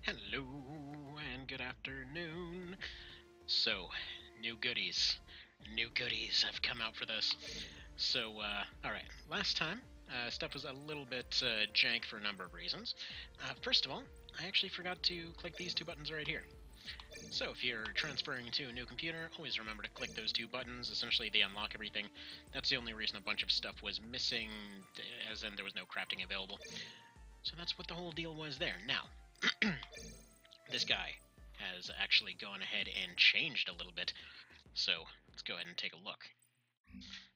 Hello and good afternoon. So, new goodies. New goodies have come out for this. So, alright, last time, stuff was a little bit jank for a number of reasons. First of all, I actually forgot to click these two buttons right here. So, if you're transferring to a new computer, always remember to click those two buttons. Essentially, they unlock everything. That's the only reason a bunch of stuff was missing, as in there was no crafting available. So that's what the whole deal was there. Now, this guy has actually gone ahead and changed a little bit. So let's go ahead and take a look.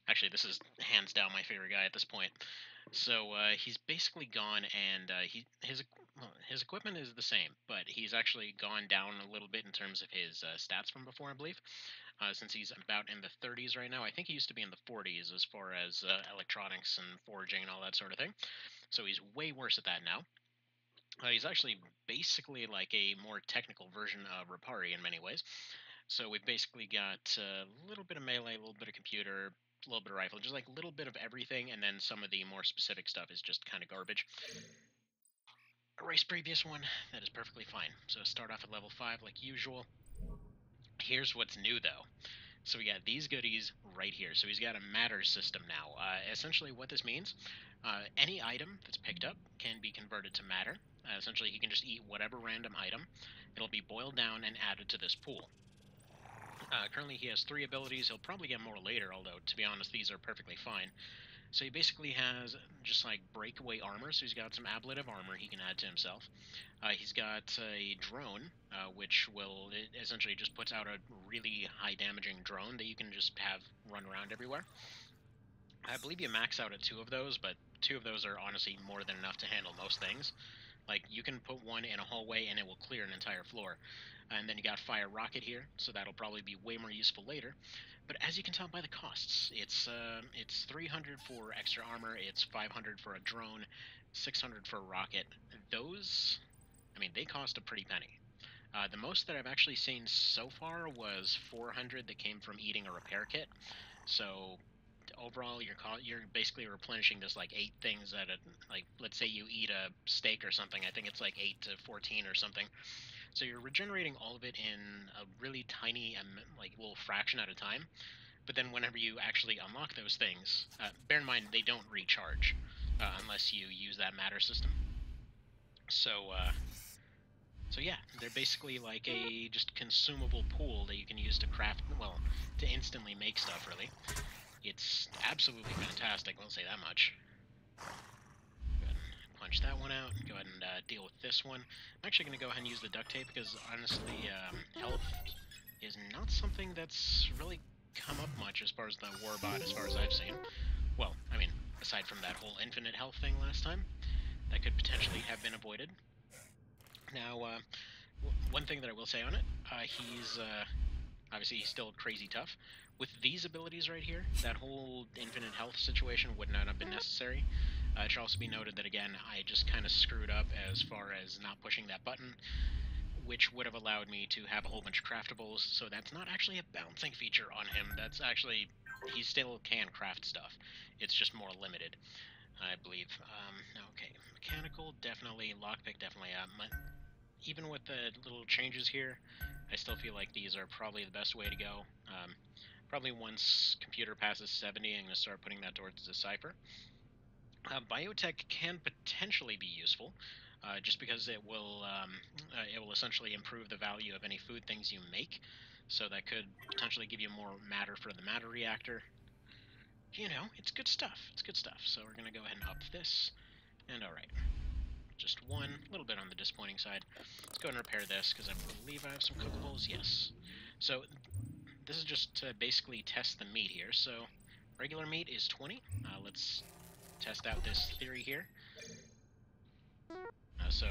Actually, this is hands down my favorite guy at this point. So he's basically gone, and his equipment is the same, but he's actually gone down a little bit in terms of his stats from before, I believe. Since he's about in the 30s right now, I think he used to be in the 40s as far as electronics and foraging and all that sort of thing. So he's way worse at that now. He's actually basically like a more technical version of Rapari in many ways. So we've basically got a little bit of melee, a little bit of computer, a little bit of rifle, just like a little bit of everything, and then some of the more specific stuff is just kind of garbage. Erase previous one, that is perfectly fine. So start off at level 5 like usual. Here's what's new though. So we got these goodies right here. So he's got a matter system now. Essentially what this means, any item that's picked up can be converted to matter. Essentially he can just eat whatever random item. It'll be boiled down and added to this pool. Currently he has 3 abilities. He'll probably get more later, although to be honest these are perfectly fine. So he basically has just like breakaway armor, so he's got some ablative armor he can add to himself. He's got a drone, which it essentially just puts out a really high damaging drone that you can just have run around everywhere. I believe you max out at 2 of those, but 2 of those are honestly more than enough to handle most things. Like, you can put one in a hallway and it will clear an entire floor. And then you got Fire Rocket here, so that'll probably be way more useful later. But as you can tell by the costs, it's 300 for extra armor, it's 500 for a drone, 600 for a rocket. Those, I mean, they cost a pretty penny. The most that I've actually seen so far was 400 that came from eating a repair kit. So overall you're basically replenishing this like 8 things at a, like, let's say you eat a steak or something. I think it's like 8 to 14 or something. So you're regenerating all of it in a really tiny like little fraction at a time. But then whenever you actually unlock those things, bear in mind they don't recharge unless you use that matter system. So so yeah, they're basically like a just consumable pool that you can use to craft, well, to instantly make stuff, really. It's absolutely fantastic, we'll say that much. Go ahead and punch that one out. Go ahead and deal with this one. I'm actually going to go ahead and use the duct tape because, honestly, health is not something that's really come up much as far as the Warbot, as far as I've seen. Well, I mean, aside from that whole infinite health thing last time, that could potentially have been avoided. Now, one thing that I will say on it, obviously he's still crazy tough. With these abilities right here, that whole infinite health situation would not have been necessary. It should also be noted that, again, I just kind of screwed up as far as not pushing that button, which would have allowed me to have a whole bunch of craftables, so that's not actually a balancing feature on him. That's actually, he still can craft stuff. It's just more limited, I believe. Okay, mechanical, definitely. Lockpick, definitely. Even with the little changes here, I still feel like these are probably the best way to go. Probably once computer passes 70, I'm going to start putting that towards Decipher. Biotech can potentially be useful, just because it will essentially improve the value of any food things you make, so that could potentially give you more matter for the matter reactor. You know, it's good stuff. It's good stuff. So we're going to go ahead and up this, and alright. Just one, a little bit on the disappointing side. Let's go and repair this, because I believe I have some cookables. Yes. So this is just to basically test the meat here. So regular meat is 20. Let's test out this theory here. So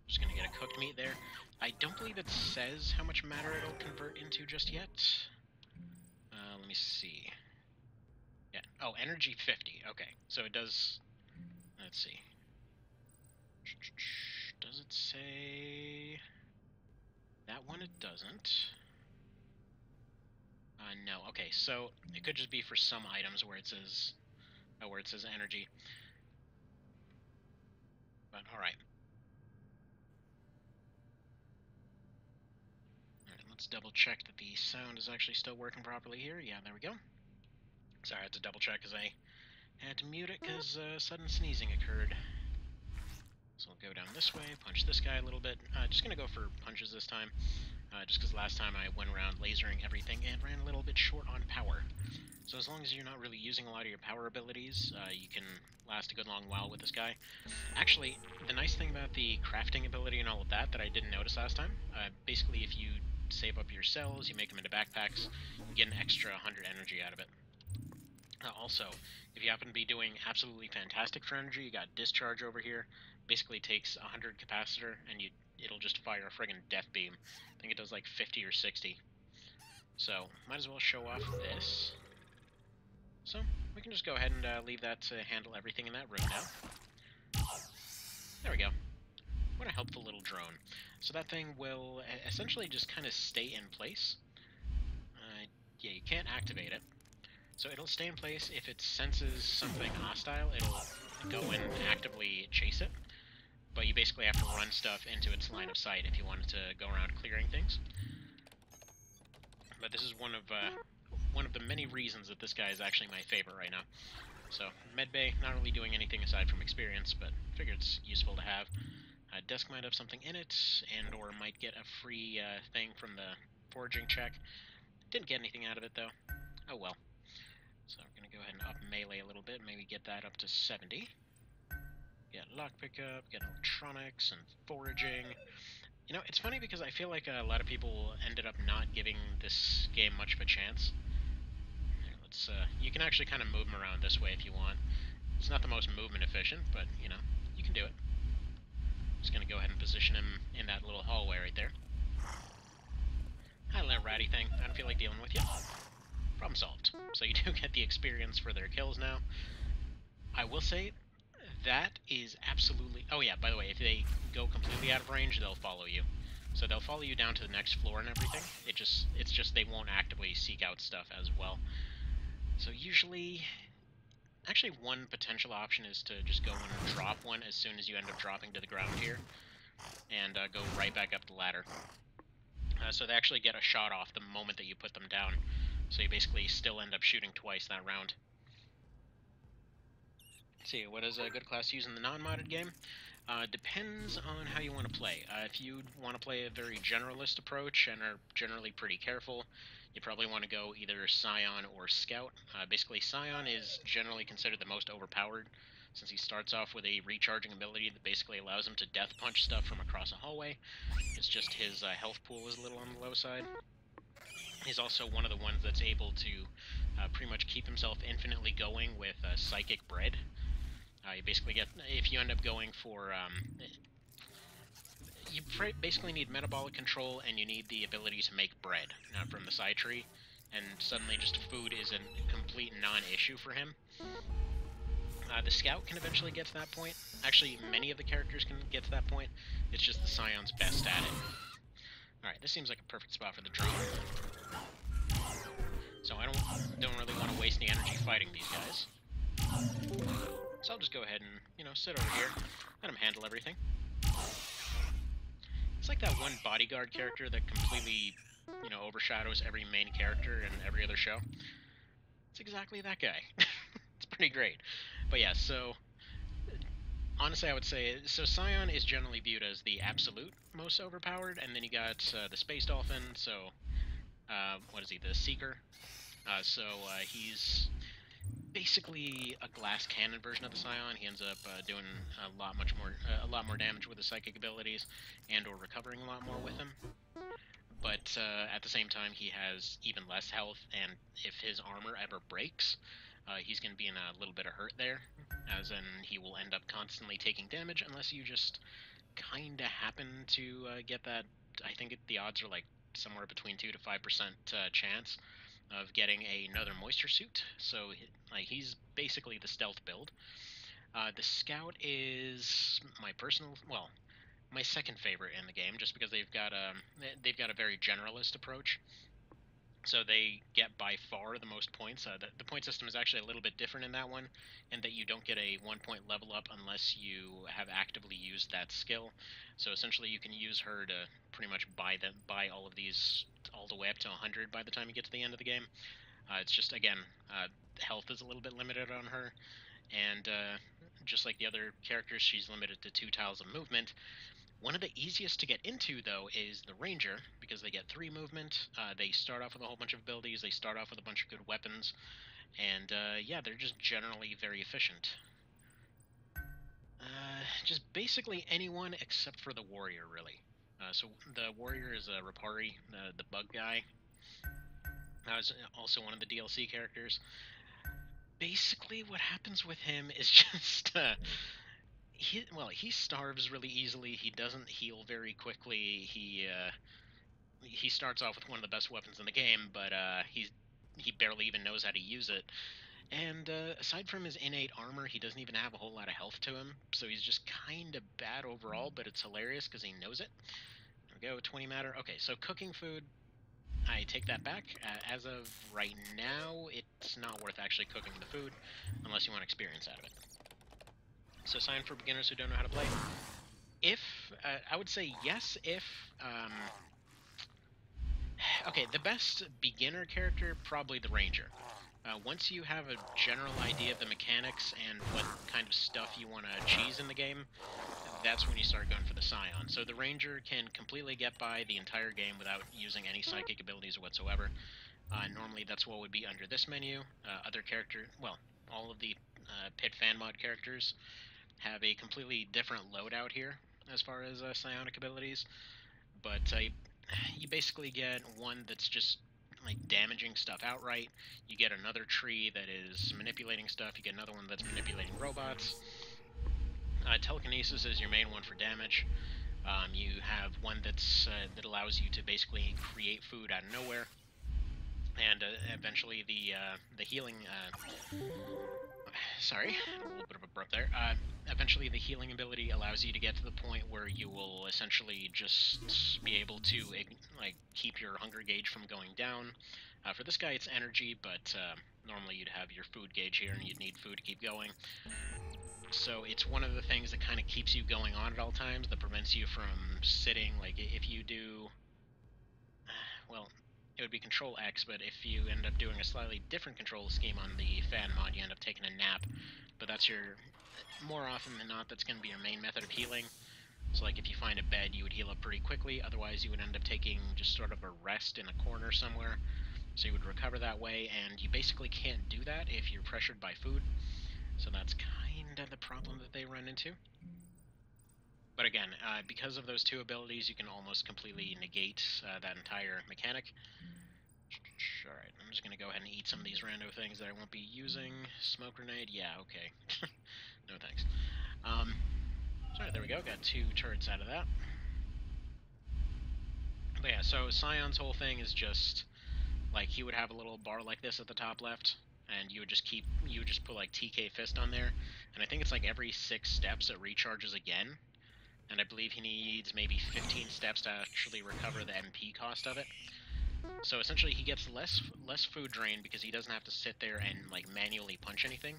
just going to get a cooked meat there. I don't believe it says how much matter it'll convert into just yet. Let me see. Yeah. Oh, energy 50. Okay. So it does... Let's see. Does it say... That one it doesn't. No. Okay, so it could just be for some items where it says energy. But alright. let's double check that the sound is actually still working properly here. Yeah, there we go. Sorry, I had to double check because I had to mute it because sudden sneezing occurred. So we'll go down this way, punch this guy a little bit. Just going to go for punches this time, just because last time I went around lasering everything and ran a little bit short on power. So as long as you're not really using a lot of your power abilities, you can last a good long while with this guy. Actually, the nice thing about the crafting ability and all of that I didn't notice last time, basically if you save up your cells, you make them into backpacks, you get an extra 100 energy out of it. Also, if you happen to be doing absolutely fantastic for energy, you got discharge over here. Basically takes 100 capacitor and it'll just fire a friggin' death beam. I think it does like 50 or 60. So, might as well show off this. So, we can just go ahead and leave that to handle everything in that room now. There we go. What a helpful little drone. So that thing will essentially just kind of stay in place. Yeah, you can't activate it. So it'll stay in place. If it senses something hostile, it'll go and actively chase it. But you basically have to run stuff into its line of sight if you want it to go around clearing things. But this is one of the many reasons that this guy is actually my favorite right now. So, medbay, not really doing anything aside from experience, but figure it's useful to have. Desk might have something in it, and or might get a free thing from the foraging check. Didn't get anything out of it, though. Oh well. So we're going to go ahead and up melee a little bit, maybe get that up to 70. Get lock pickup, get electronics, and foraging. You know, it's funny because I feel like a lot of people ended up not giving this game much of a chance. Let's, you can actually kind of move him around this way if you want. It's not the most movement efficient, but, you know, you can do it. Just going to go ahead and position him in that little hallway right there. Hi, little ratty thing. I don't feel like dealing with you. Problem solved. So you do get the experience for their kills now. I will say, that is absolutely... Oh yeah, by the way, if they go completely out of range, they'll follow you. So they'll follow you down to the next floor and everything. It's just they won't actively seek out stuff as well. So usually... Actually, one potential option is to just go and drop one as soon as you end up dropping to the ground here. And go right back up the ladder. So they actually get a shot off the moment that you put them down. So you basically still end up shooting twice that round. Let's see, what is a good class to use in the non-modded game? Depends on how you want to play. If you want to play a very generalist approach and are generally pretty careful, you probably want to go either Scion or Scout. Basically, Scion is generally considered the most overpowered, since he starts off with a recharging ability that basically allows him to death punch stuff from across a hallway. It's just his health pool is a little on the low side. He's also one of the ones that's able to pretty much keep himself infinitely going with Psychic Bread. You basically get, if you end up going for, you basically need metabolic control and you need the ability to make bread from the side tree, and suddenly just food is a complete non-issue for him. The Scout can eventually get to that point. Actually, many of the characters can get to that point. It's just the Scion's best at it. Alright, this seems like a perfect spot for the drone. So I don't really want to waste any energy fighting these guys. So I'll just go ahead and, you know, sit over here, let him handle everything. It's like that one bodyguard character that completely, you know, overshadows every main character in every other show. It's exactly that guy. It's pretty great. But yeah, so... Honestly, I would say, so Scion is generally viewed as the absolute most overpowered, and then you got the Space Dolphin, so, what is he, the Seeker? He's basically a glass cannon version of the Scion. He ends up doing a lot more damage with his psychic abilities, and or recovering a lot more with him. But at the same time, he has even less health, and if his armor ever breaks, he's going to be in a little bit of hurt there, as in he will end up constantly taking damage unless you just kind of happen to get that. I think the odds are like somewhere between 2 to 5% chance of getting another moisture suit, so like he's basically the stealth build. The Scout is my my second favorite in the game, just because they've got a very generalist approach. So they get by far the most points. The point system is actually a little bit different in that one, in that you don't get a 1-point level up unless you have actively used that skill. So essentially, you can use her to pretty much buy all of these all the way up to 100 by the time you get to the end of the game. It's just, again, health is a little bit limited on her, and just like the other characters, she's limited to 2 tiles of movement. One of the easiest to get into, though, is the Ranger, because they get 3 movement. They start off with a whole bunch of abilities. They start off with a bunch of good weapons. And, yeah, they're just generally very efficient. Just basically anyone except for the Warrior, really. So the Warrior is a Rapari, the bug guy. That was also one of the DLC characters. Basically, what happens with him is just... he starves really easily. He doesn't heal very quickly. He starts off with one of the best weapons in the game, but he barely even knows how to use it. And aside from his innate armor, he doesn't even have a whole lot of health to him, so he's just kind of bad overall, but it's hilarious because he knows it. There we go, 20 matter. Okay, so cooking food, I take that back. As of right now, it's not worth actually cooking the food, unless you want experience out of it. So sign for beginners who don't know how to play. If, I would say yes if, okay, the best beginner character, probably the Ranger. Once you have a general idea of the mechanics and what kind of stuff you want to cheese in the game, that's when you start going for the Scion. So the Ranger can completely get by the entire game without using any psychic abilities whatsoever. Normally that's what would be under this menu. Other character, well, all of the Pit Fan Mod characters have a completely different loadout here as far as psionic abilities, but you basically get one that's just like damaging stuff outright. You get another tree that is manipulating stuff. You get another one that's manipulating robots. Telekinesis is your main one for damage. You have one that allows you to basically create food out of nowhere, and eventually the healing. Sorry, a little bit of a burp there. Eventually, the healing ability allows you to get to the point where you will essentially just be able to like keep your hunger gauge from going down. For this guy, it's energy, but normally you'd have your food gauge here, and you'd need food to keep going. So it's one of the things that kind of keeps you going on at all times, that prevents you from sitting. Like if you do, well, it would be Control X, but if you end up doing a slightly different control scheme on the fan mod, you end up taking a nap. But that's your, more often than not, that's going to be your main method of healing. So like if you find a bed, you would heal up pretty quickly. Otherwise, you would end up taking just sort of a rest in a corner somewhere. So you would recover that way, and you basically can't do that if you're pressured by food. So that's kind of the problem that they run into. But again, because of those 2 abilities, you can almost completely negate that entire mechanic. Alright, I'm just going to go ahead and eat some of these rando things that I won't be using. Smoke grenade, yeah, okay. No thanks. Sorry, there we go, got 2 turrets out of that. But yeah, so Scion's whole thing is just, like, he would have a little bar like this at the top left, and you would just put like TK Fist on there, and I think it's like every 6 steps it recharges again, and I believe he needs maybe 15 steps to actually recover the MP cost of it. So essentially he gets less food drain because he doesn't have to sit there and like manually punch anything.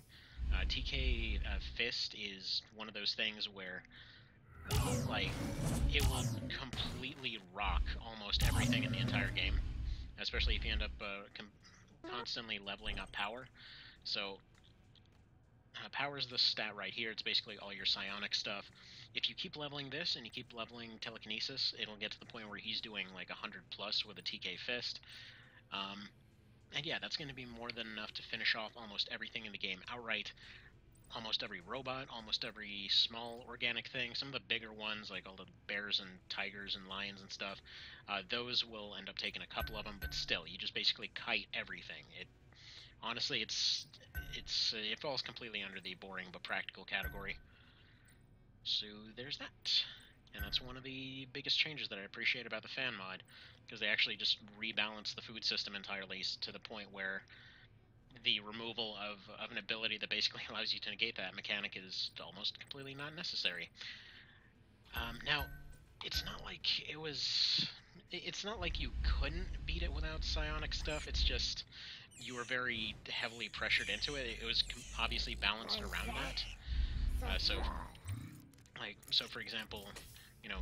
TK Fist is one of those things where like it will completely rock almost everything in the entire game, especially if you end up constantly leveling up power. So power is the stat right here. It's basically all your psionic stuff. If you keep leveling this and you keep leveling telekinesis, it'll get to the point where he's doing like 100 plus with a TK Fist. And yeah, that's going to be more than enough to finish off almost everything in the game outright. Almost every robot, almost every small organic thing. Some of the bigger ones, like all the bears and tigers and lions and stuff, those will end up taking a couple of them, but still, you just basically kite everything. Honestly, it falls completely under the boring but practical category. So there's that. And that's one of the biggest changes that I appreciate about the fan mod, because they actually just rebalance the food system entirely to the point where the removal of an ability that basically allows you to negate that mechanic is almost completely not necessary. Now, it's not like it was it's not like you couldn't beat it without psionic stuff. It's just you were very heavily pressured into it. It was obviously balanced around that. So for example, you know,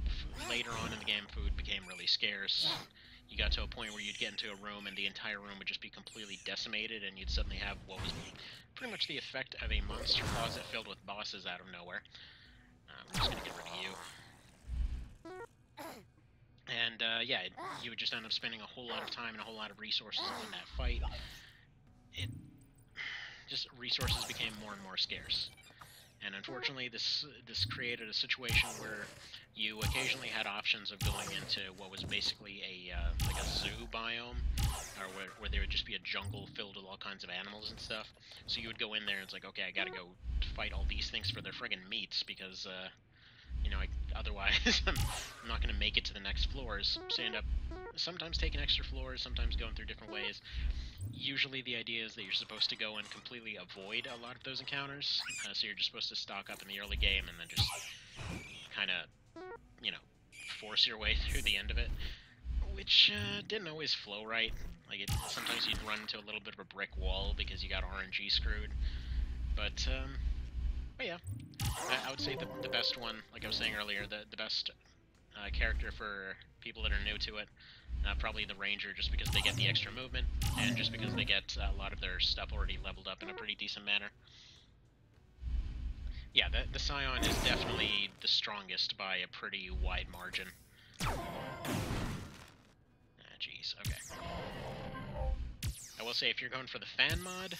later on in the game, food became really scarce. You got to a point where you'd get into a room and the entire room would just be completely decimated, and you'd suddenly have what was pretty much the effect of a monster closet filled with bosses out of nowhere. I'm just gonna get rid of you. And yeah, you would just end up spending a whole lot of time and a whole lot of resources on that fight. It just resources became more and more scarce. And unfortunately, this created a situation where you occasionally had options of going into what was basically a like a zoo biome, or where there would just be a jungle filled with all kinds of animals and stuff. So you would go in there and it's like, okay, I gotta go fight all these things for their friggin' meats because you know, otherwise I'm not gonna make it to the next floors. So you end up sometimes taking extra floors, sometimes going through different ways. Usually the idea is that you're supposed to go and completely avoid a lot of those encounters, so you're just supposed to stock up in the early game and then just kind of, you know, force your way through the end of it, which didn't always flow right. Like, sometimes you'd run into a little bit of a brick wall because you got RNG screwed, but yeah, I would say the best one, like I was saying earlier, the best character for people that are new to it, probably the Ranger, just because they get the extra movement, and just because they get a lot of their stuff already leveled up in a pretty decent manner. Yeah, the Scion is definitely the strongest by a pretty wide margin. Ah, jeez, okay. I will say, if you're going for the fan mod,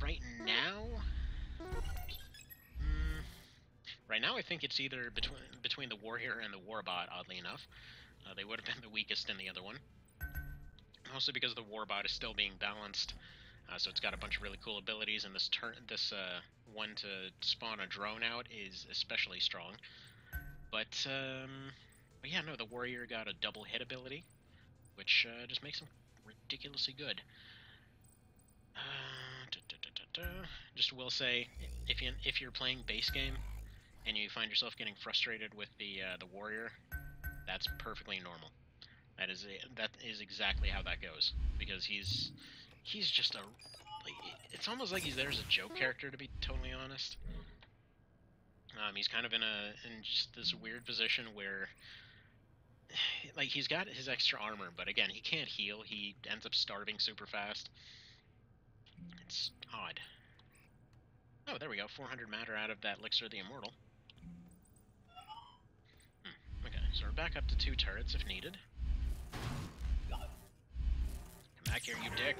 right now... Right now, I think it's either between the Warrior and the Warbot, oddly enough. They would have been the weakest in the other one. Mostly because the Warbot is still being balanced, so it's got a bunch of really cool abilities, and this one to spawn a drone out is especially strong. But yeah, no, the Warrior got a double hit ability, which just makes him ridiculously good. Just will say, if you're playing base game and you find yourself getting frustrated with the Warrior, that's perfectly normal. That is exactly how that goes, because he's just a, like, it's almost like he's there as a joke character, to be totally honest. He's kind of in just this weird position where, like, he's got his extra armor, but again, he can't heal. He ends up starving super fast. It's odd. Oh, there we go. 400 matter out of that Elixir of the Immortal. Okay, so we're back up to 2 turrets if needed. Come back here, you dick.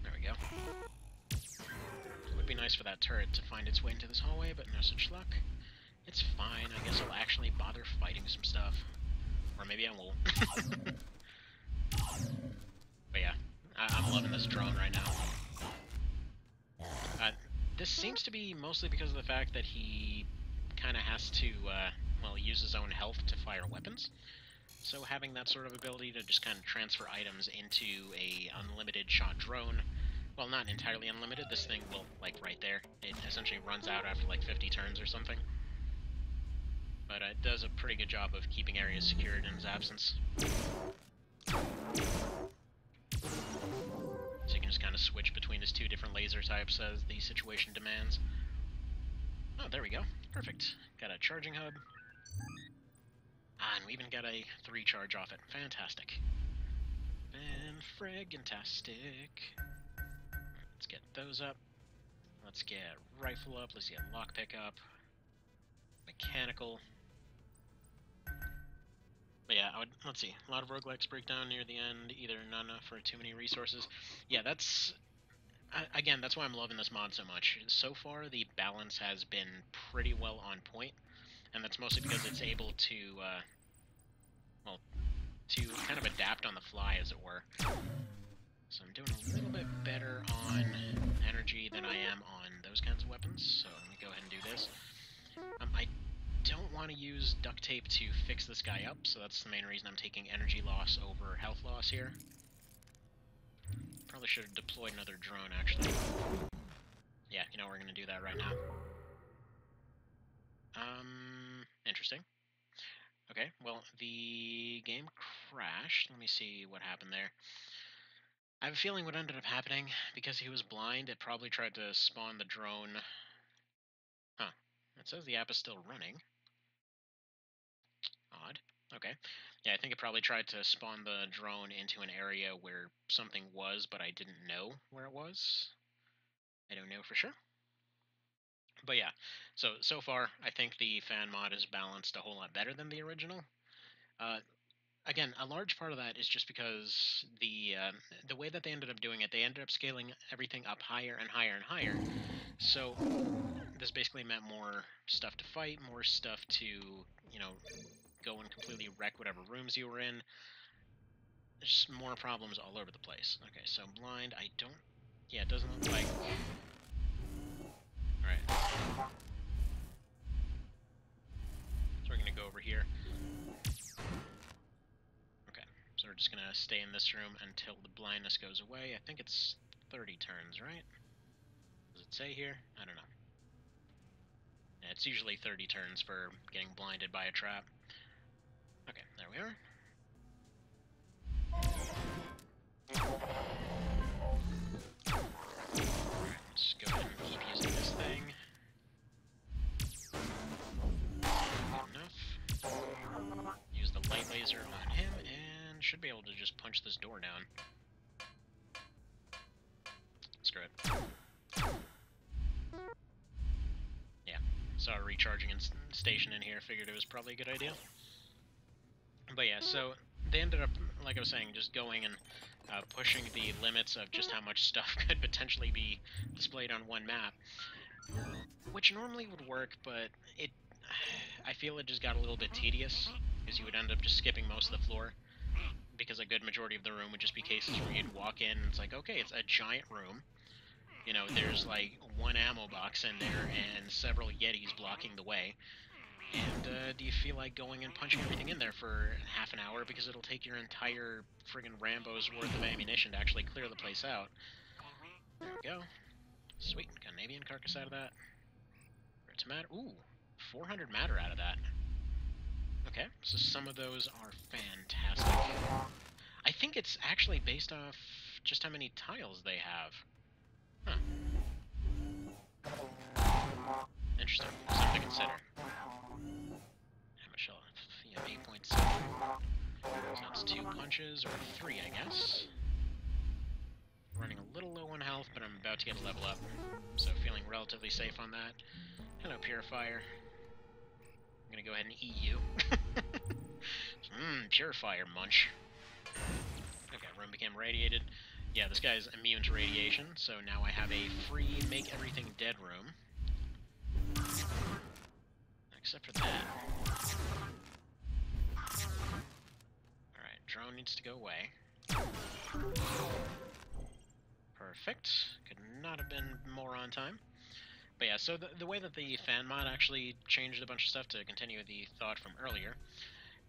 There we go. It would be nice for that turret to find its way into this hallway, but no such luck. It's fine. I guess I'll actually bother fighting some stuff. Or maybe I won't. But yeah, I'm loving this drone right now. This seems to be mostly because of the fact that he kind of has to, well, use his own health to fire weapons. So having that sort of ability to just kind of transfer items into a unlimited shot drone, well, not entirely unlimited, this thing will, like, right there, it essentially runs out after, like, 50 turns or something. But it does a pretty good job of keeping areas secured in his absence. So you can just kind of switch between his 2 different laser types as the situation demands. Oh, there we go. Perfect. Got a charging hub. And we even got a 3 charge off it. Fantastic. Fan-friggin-tastic. Let's get those up. Let's get rifle up. Let's get lockpick up. Mechanical. But yeah, let's see. A lot of roguelikes break down near the end, either not enough or too many resources. Yeah, that's... Again, that's why I'm loving this mod so much. So far, the balance has been pretty well on point, and that's mostly because it's able to, well, to kind of adapt on the fly, as it were. So I'm doing a little bit better on energy than I am on those kinds of weapons, so let me go ahead and do this. I don't want to use duct tape to fix this guy up, so that's the main reason I'm taking energy loss over health loss here. Probably should have deployed another drone, actually. Yeah, you know, we're going to do that right now. Interesting. Okay, well, the game crashed. Let me see what happened there. I have a feeling what ended up happening, because he was blind, it probably tried to spawn the drone. Huh. It says the app is still running. Odd. Okay. Yeah, I think it probably tried to spawn the drone into an area where something was, but I didn't know where it was. I don't know for sure. But yeah, so far, I think the fan mod is balanced a whole lot better than the original. Uh, Again, a large part of that is just because the way that they ended up doing it, they ended up scaling everything up higher and higher and higher. So this basically meant more stuff to fight, more stuff to, you know, go and completely wreck whatever rooms you were in. Just more problems all over the place. Okay, so blind, I don't... Yeah, it doesn't look like... Alright. So we're gonna go over here. Okay, so we're just gonna stay in this room until the blindness goes away. I think it's 30 turns, right? Does it say here? I don't know. Yeah, it's usually 30 turns for getting blinded by a trap. Okay, there we are. Alright, let's go ahead and keep using this thing. Enough. Use the light laser on him, and should be able to just punch this door down. Screw it. Yeah, saw a recharging station in here, figured it was probably a good idea. But yeah, so they ended up, like I was saying, just going and pushing the limits of just how much stuff could potentially be displayed on one map, which normally would work, but I feel it just got a little bit tedious, because you would end up just skipping most of the floor, because a good majority of the room would just be cases where you'd walk in and it's like, okay, it's a giant room. You know, there's like one ammo box in there and several Yetis blocking the way. And do you feel like going and punching everything in there for half an hour, because it'll take your entire friggin' Rambo's worth of ammunition to actually clear the place out? There we go. Sweet, got an avian carcass out of that. It's matter. Ooh, 400 matter out of that. Okay, so some of those are fantastic. I think it's actually based off just how many tiles they have. Huh. Interesting. Something to consider. How much health? You have 8.7. So that's 2 punches, or 3, I guess. Running a little low on health, but I'm about to get a level up, so feeling relatively safe on that. Hello, Purifier. I'm gonna go ahead and eat you. Purifier munch. Okay, room became radiated. Yeah, this guy's immune to radiation, so now I have a free make everything dead room. Except for that. Alright, drone needs to go away. Perfect. Could not have been more on time. But yeah, so the way that the fan mod actually changed a bunch of stuff, to continue the thought from earlier,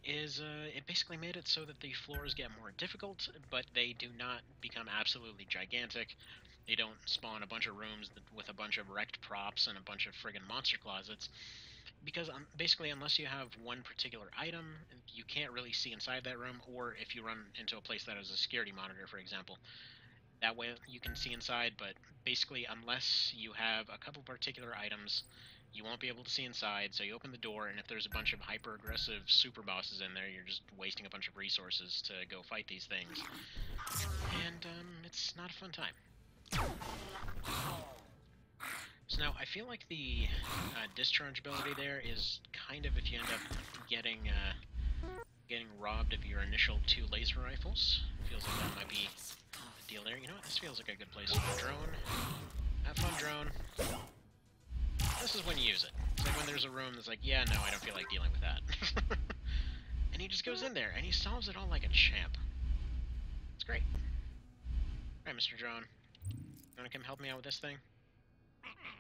is it basically made it so that the floors get more difficult, but they do not become absolutely gigantic. They don't spawn a bunch of rooms with a bunch of wrecked props and a bunch of friggin' monster closets, because basically unless you have one particular item, you can't really see inside that room, or if you run into a place that has a security monitor, for example. That way you can see inside, but basically unless you have a couple particular items, you won't be able to see inside, so you open the door, and if there's a bunch of hyper-aggressive super bosses in there, you're just wasting a bunch of resources to go fight these things. And, it's not a fun time. So now, I feel like the discharge ability there is kind of if you end up getting robbed of your initial 2 laser rifles. Feels like that might be the deal there. You know what, this feels like a good place for a drone. Have fun, drone. This is when you use it. It's like when there's a room that's like, yeah, no, I don't feel like dealing with that. And he just goes in there, and he solves it all like a champ. It's great. Alright, Mr. Drone. You wanna come help me out with this thing?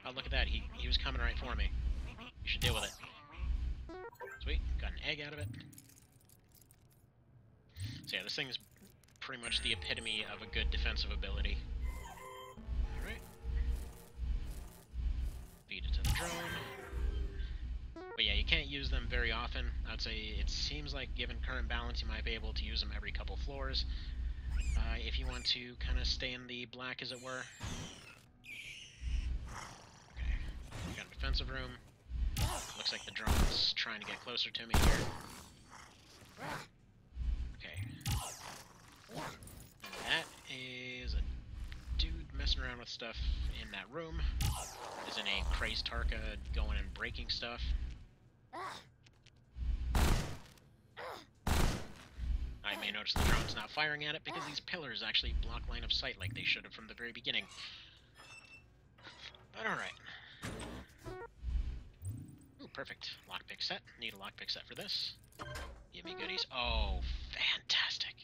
Oh, look at that. He was coming right for me. You should deal with it. Sweet. Got an egg out of it. So yeah, this thing is pretty much the epitome of a good defensive ability. Alright. Feed it to the drone. But yeah, you can't use them very often. I'd say it seems like, given current balance, you might be able to use them every couple floors. If you want to kind of stay in the black, as it were. Okay, we got a defensive room. Looks like the drone's trying to get closer to me here. Okay. And that is a dude messing around with stuff in that room. Isn't a crazed Tarka going and breaking stuff. I may notice the drone's not firing at it because these pillars actually block line of sight like they should have from the very beginning. But alright. Ooh, perfect. Lockpick set. Need a lockpick set for this. Give me goodies. Oh, fantastic.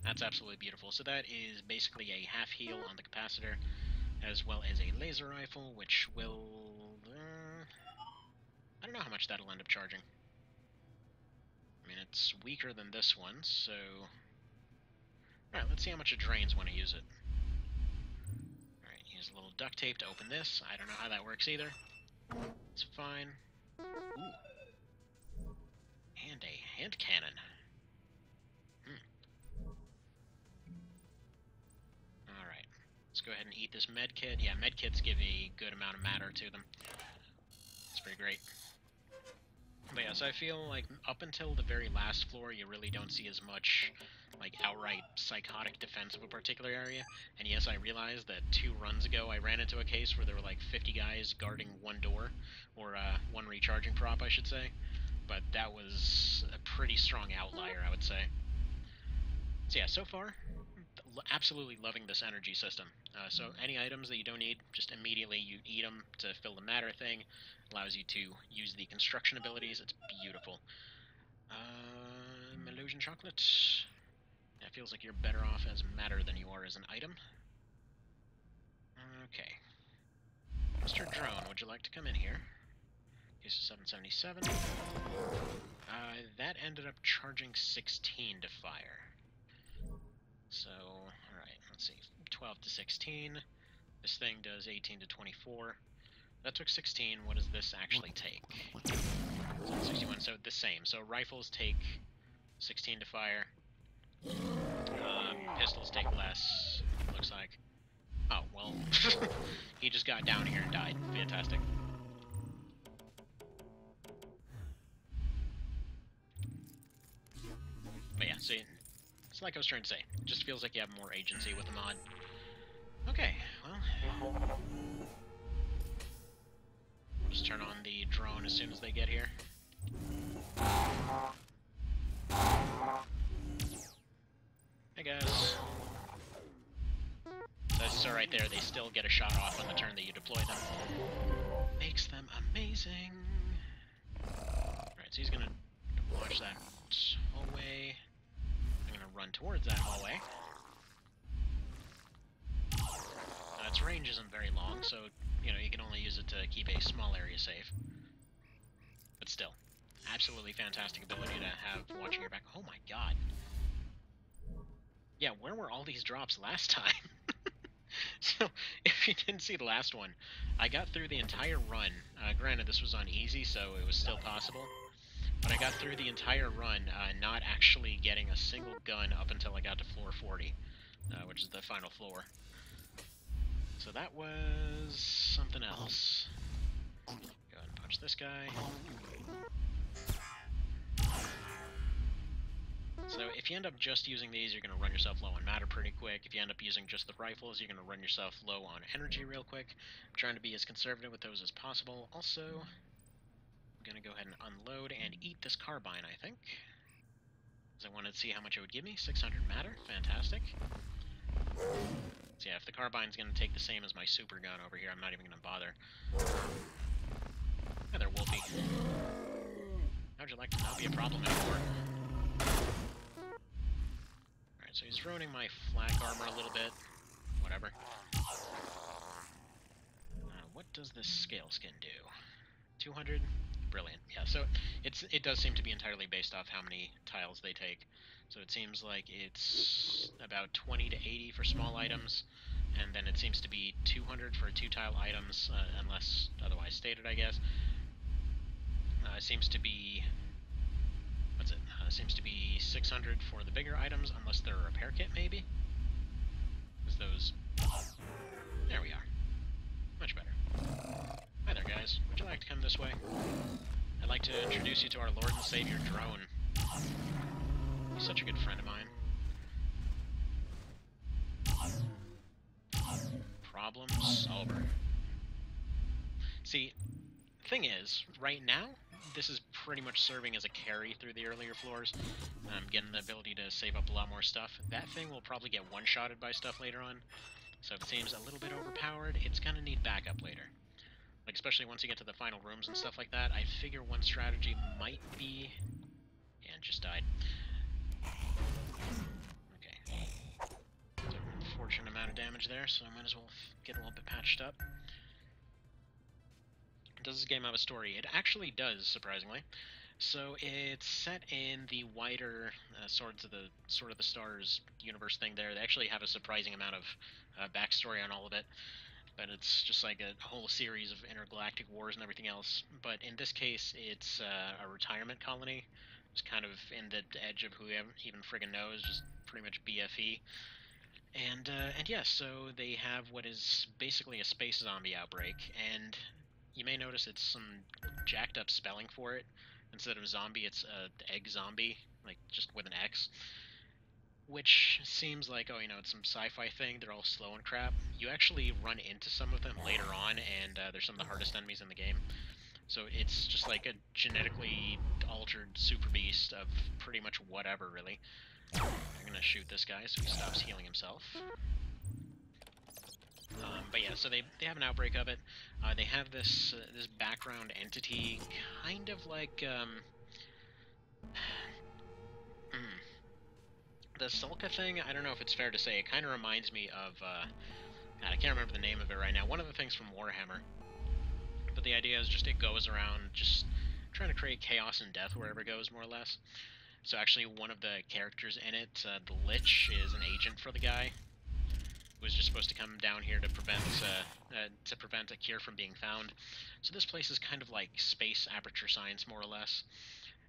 That's absolutely beautiful. So that is basically a half heal on the capacitor, as well as a laser rifle, which will... I don't know how much that'll end up charging. I mean, it's weaker than this one, so... Alright, let's see how much it drains when I use it. Alright, use a little duct tape to open this. I don't know how that works either. It's fine. Ooh. And a hand cannon. Alright. Let's go ahead and eat this medkit. Yeah, medkits give a good amount of matter to them. It's pretty great. But yeah, so I feel like up until the very last floor, you really don't see as much, like, outright psychotic defense of a particular area. And yes, I realized that 2 runs ago I ran into a case where there were like 50 guys guarding one door, or one recharging prop, I should say. But that was a pretty strong outlier, I would say. So yeah, so far, absolutely loving this energy system. So any items that you don't need, just immediately you eat them to fill the matter thing. Allows you to use the construction abilities. It's beautiful. Illusion chocolate. That feels like you're better off as matter than you are as an item. Okay. Mr. Drone, would you like to come in here? Case of 777. That ended up charging 16 to fire. So, alright, let's see. 12 to 16. This thing does 18 to 24. That took 16. What does this actually take? So 61, so the same. So rifles take 16 to fire. Pistols take less, looks like. Oh, well, he just got down here and died. Fantastic. But yeah, so it's like I was trying to say. It just feels like you have more agency with the mod. Okay, well... I'll just turn on the drone as soon as they get here. Hey guys. So as you saw right there, they still get a shot off on the turn that you deploy them. Makes them amazing. Alright, so he's gonna watch that hallway. I'm gonna run towards that hallway. Its range isn't very long, so, you know, you can only use it to keep a small area safe. But still, absolutely fantastic ability to have watching your back. Oh my god. Yeah, where were all these drops last time? So, if you didn't see the last one, I got through the entire run. Granted, this was on easy, so it was still possible. But I got through the entire run, not actually getting a single gun up until I got to floor 40, which is the final floor. So that was something else. Go ahead and punch this guy. So if you end up just using these, you're going to run yourself low on matter pretty quick. If you end up using just the rifles, you're going to run yourself low on energy real quick. I'm trying to be as conservative with those as possible. Also, I'm going to go ahead and unload and eat this carbine, I think. Because I wanted to see how much it would give me. 600 matter. Fantastic. So yeah, if the carbine's going to take the same as my super gun over here, I'm not even going to bother. Hi there, Wolfie. How'd you like to not be a problem anymore? Alright, so he's ruining my flak armor a little bit. Whatever. What does this scale skin do? 200? Brilliant. Yeah, so it does seem to be entirely based off how many tiles they take. So it seems like it's about 20 to 80 for small items, and then it seems to be 200 for 2-tile items, unless otherwise stated, I guess. seems to be, what's it? Seems to be 600 for the bigger items, unless they're a repair kit, maybe? Because those... There we are. Much better. Hi there, guys. Would you like to come this way? I'd like to introduce you to our Lord and Savior, Drone. He's such a good friend of mine. Problem solver. See, thing is, right now, this is pretty much serving as a carry through the earlier floors. Getting the ability to save up a lot more stuff. That thing will probably get one-shotted by stuff later on. So if it seems a little bit overpowered, it's gonna need backup later. Like, especially once you get to the final rooms and stuff like that, I figure one strategy might be... And just died. Okay. An unfortunate amount of damage there, so I might as well get a little bit patched up. Does this game have a story? It actually does, surprisingly. So it's set in the wider Sword of the Stars universe thing there. They actually have a surprising amount of backstory on all of it. But it's just like a whole series of intergalactic wars and everything else. But in this case, it's a retirement colony. It's kind of in the edge of who even friggin' knows, just pretty much BFE. And yeah, so they have what is basically a space zombie outbreak, and you may notice it's some jacked up spelling for it. Instead of zombie, it's egg zombie, like just with an X. Which seems like, oh, you know, it's some sci-fi thing, they're all slow and crap. You actually run into some of them later on, and they're some of the hardest enemies in the game. So it's just like a genetically altered super beast of pretty much whatever, really. I'm gonna shoot this guy so he stops healing himself. But yeah, so they have an outbreak of it. They have this this background entity, kind of like the Sulka thing. I don't know if it's fair to say. It kind of reminds me of God, I can't remember the name of it right now. One of the things from Warhammer. But the idea is just it goes around just trying to create chaos and death wherever it goes, more or less. So actually, one of the characters in it, the Lich, is an agent for the guy. Was just supposed to come down here to prevent a cure from being found. So this place is kind of like space aperture science, more or less.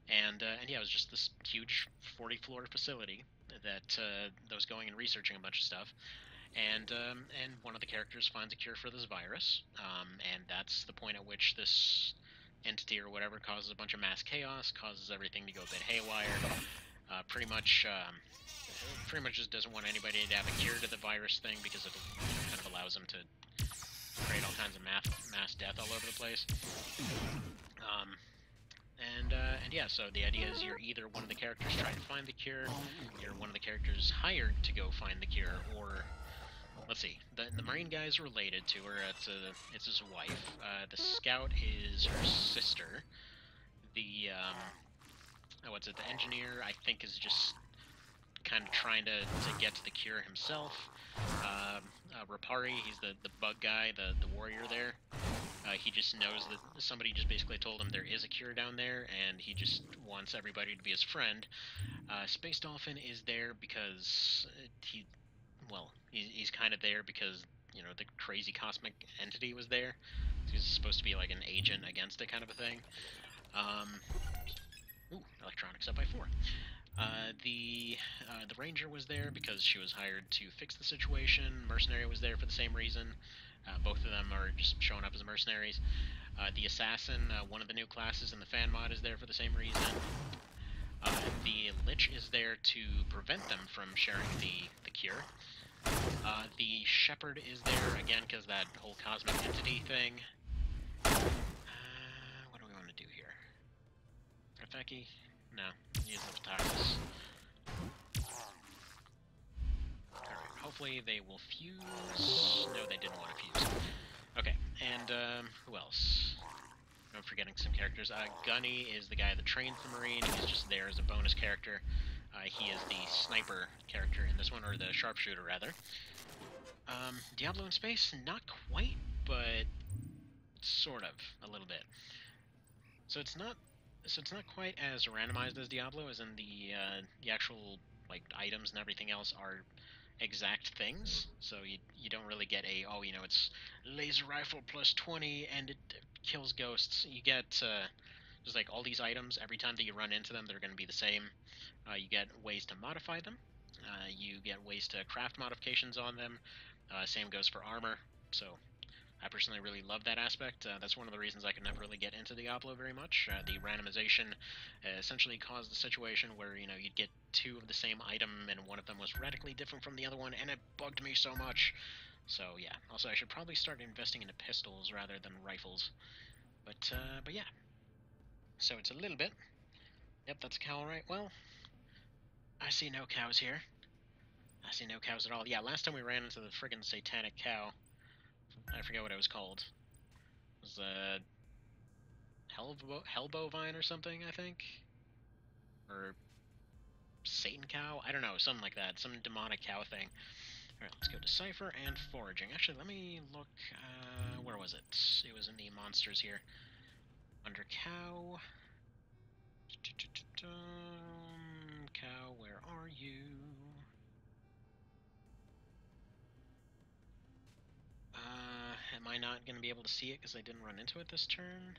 And yeah, it was just this huge 40-floor facility that was going and researching a bunch of stuff. And one of the characters finds a cure for this virus, and that's the point at which this entity or whatever causes a bunch of mass chaos, causes everything to go a bit haywire. Pretty much just doesn't want anybody to have a cure to the virus thing because it kind of allows them to create all kinds of mass death all over the place. And yeah, so the idea is you're either one of the characters trying to find the cure, you're one of the characters hired to go find the cure, or let's see, the Marine guy is related to her. It's his wife. The Scout is her sister. The the engineer, I think, is just kind of trying to get to the cure himself. Rapari, he's the bug guy, the warrior there. He just knows that somebody just basically told him there is a cure down there, and he just wants everybody to be his friend. Space Dolphin is there because he's kind of there because, you know, the crazy cosmic entity was there. He's supposed to be like an agent against it kind of a thing. Electronics up by 4. The Ranger was there because she was hired to fix the situation. Mercenary was there for the same reason. Both of them are just showing up as mercenaries. The Assassin, one of the new classes in the fan mod, is there for the same reason. The Lich is there to prevent them from sharing the cure. The Shepherd is there, again, because that whole cosmic entity thing. What do we want to do here? Rafeki? No, use the Pataxis. Alright, hopefully they will fuse. No, they didn't want to fuse. Okay, and who else? I'm forgetting some characters. Gunny is the guy that trains the Marine. He's just there as a bonus character. He is the sniper character in this one, or the sharpshooter, rather. Diablo in space? Not quite, but sort of, a little bit. So it's not quite as randomized as Diablo, as in the actual like items and everything else are exact things. So you don't really get it's laser rifle plus 20 and it kills ghosts. You get Just like all these items, every time that you run into them, they're going to be the same. You get ways to modify them. You get ways to craft modifications on them. Same goes for armor. So I personally really love that aspect. That's one of the reasons I could never really get into Diablo very much. The randomization essentially caused a situation where, you know, you'd get two of the same item and one of them was radically different from the other one, and it bugged me so much. So yeah. Also, I should probably start investing into pistols rather than rifles. But yeah. So it's a little bit. Yep, that's a cow, alright. Well, I see no cows here. I see no cows at all. Yeah, last time we ran into the friggin' satanic cow. I forget what it was called. It was Hellbovine or something, I think? Or Satan cow? I don't know, something like that. Some demonic cow thing. Alright, let's go to Cipher and Foraging. Actually, let me look, where was it? It was in the monsters here. Under cow... Cow, where are you? Am I not going to be able to see it because I didn't run into it this turn?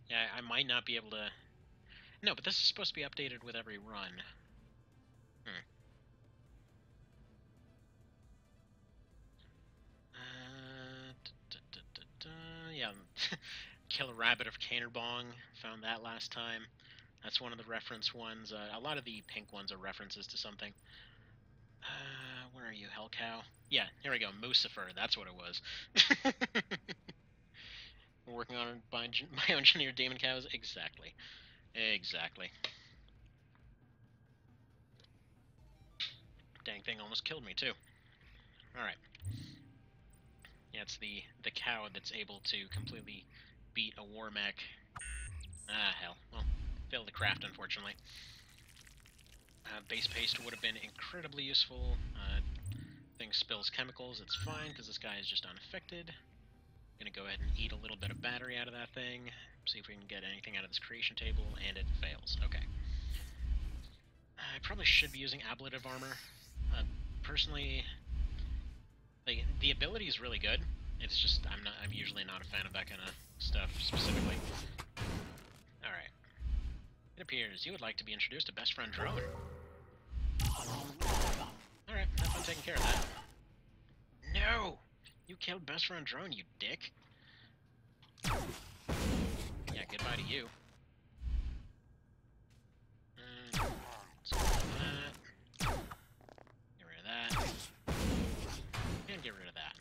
Yeah, I might not be able to... No, but this is supposed to be updated with every run. Yeah, Kill a Rabbit of Canerbong. Found that last time. That's one of the reference ones. A lot of the pink ones are references to something. Where are you, Hell Cow? Yeah, here we go. Moosifer, that's what it was. Working on bioengineered demon cows? Exactly. Exactly. Dang thing almost killed me, too. Alright. Yeah, it's the cow that's able to completely beat a war mech. Ah, hell. Well, failed the craft, unfortunately. Base paste would have been incredibly useful. Thing spills chemicals, it's fine, because this guy is just unaffected. Gonna go ahead and eat a little bit of battery out of that thing, see if we can get anything out of this creation table, and it fails. Okay. I probably should be using ablative armor. Personally, like, the ability is really good. It's just I'm usually not a fan of that kind of stuff specifically. All right. It appears you would like to be introduced to Best Friend Drone. All right, have fun taking care of that. No, you killed Best Friend Drone, you dick. Yeah, goodbye to you. Let's get rid of that. And get rid of that.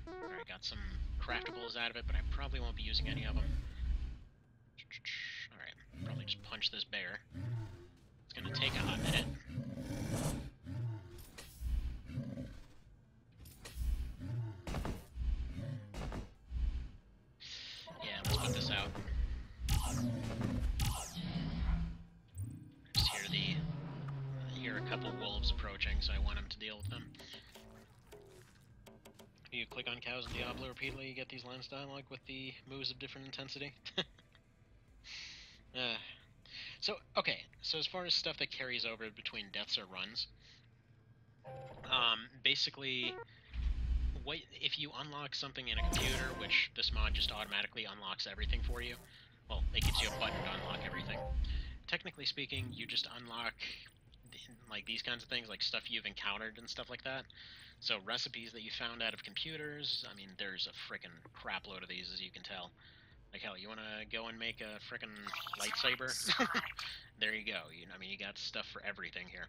Alright, got some craftables out of it, but I probably won't be using any of them. Alright, probably just punch this bear. It's gonna take a hot minute. Yeah, let's put this out. I hear a couple wolves approaching, so I want him to deal with them. You click on cows in Diablo repeatedly, you get these lines dialogue with the moves of different intensity. So, okay, so as far as stuff that carries over between deaths or runs, basically, if you unlock something in a computer, which this mod just automatically unlocks everything for you, well, it gives you a button to unlock everything. Technically speaking, you just unlock like these kinds of things, like stuff you've encountered and stuff like that. So recipes that you found out of computers, I mean, there's a frickin' crap load of these, as you can tell. Like, hell, you want to go and make a frickin' lightsaber? There you go. I mean, you got stuff for everything here.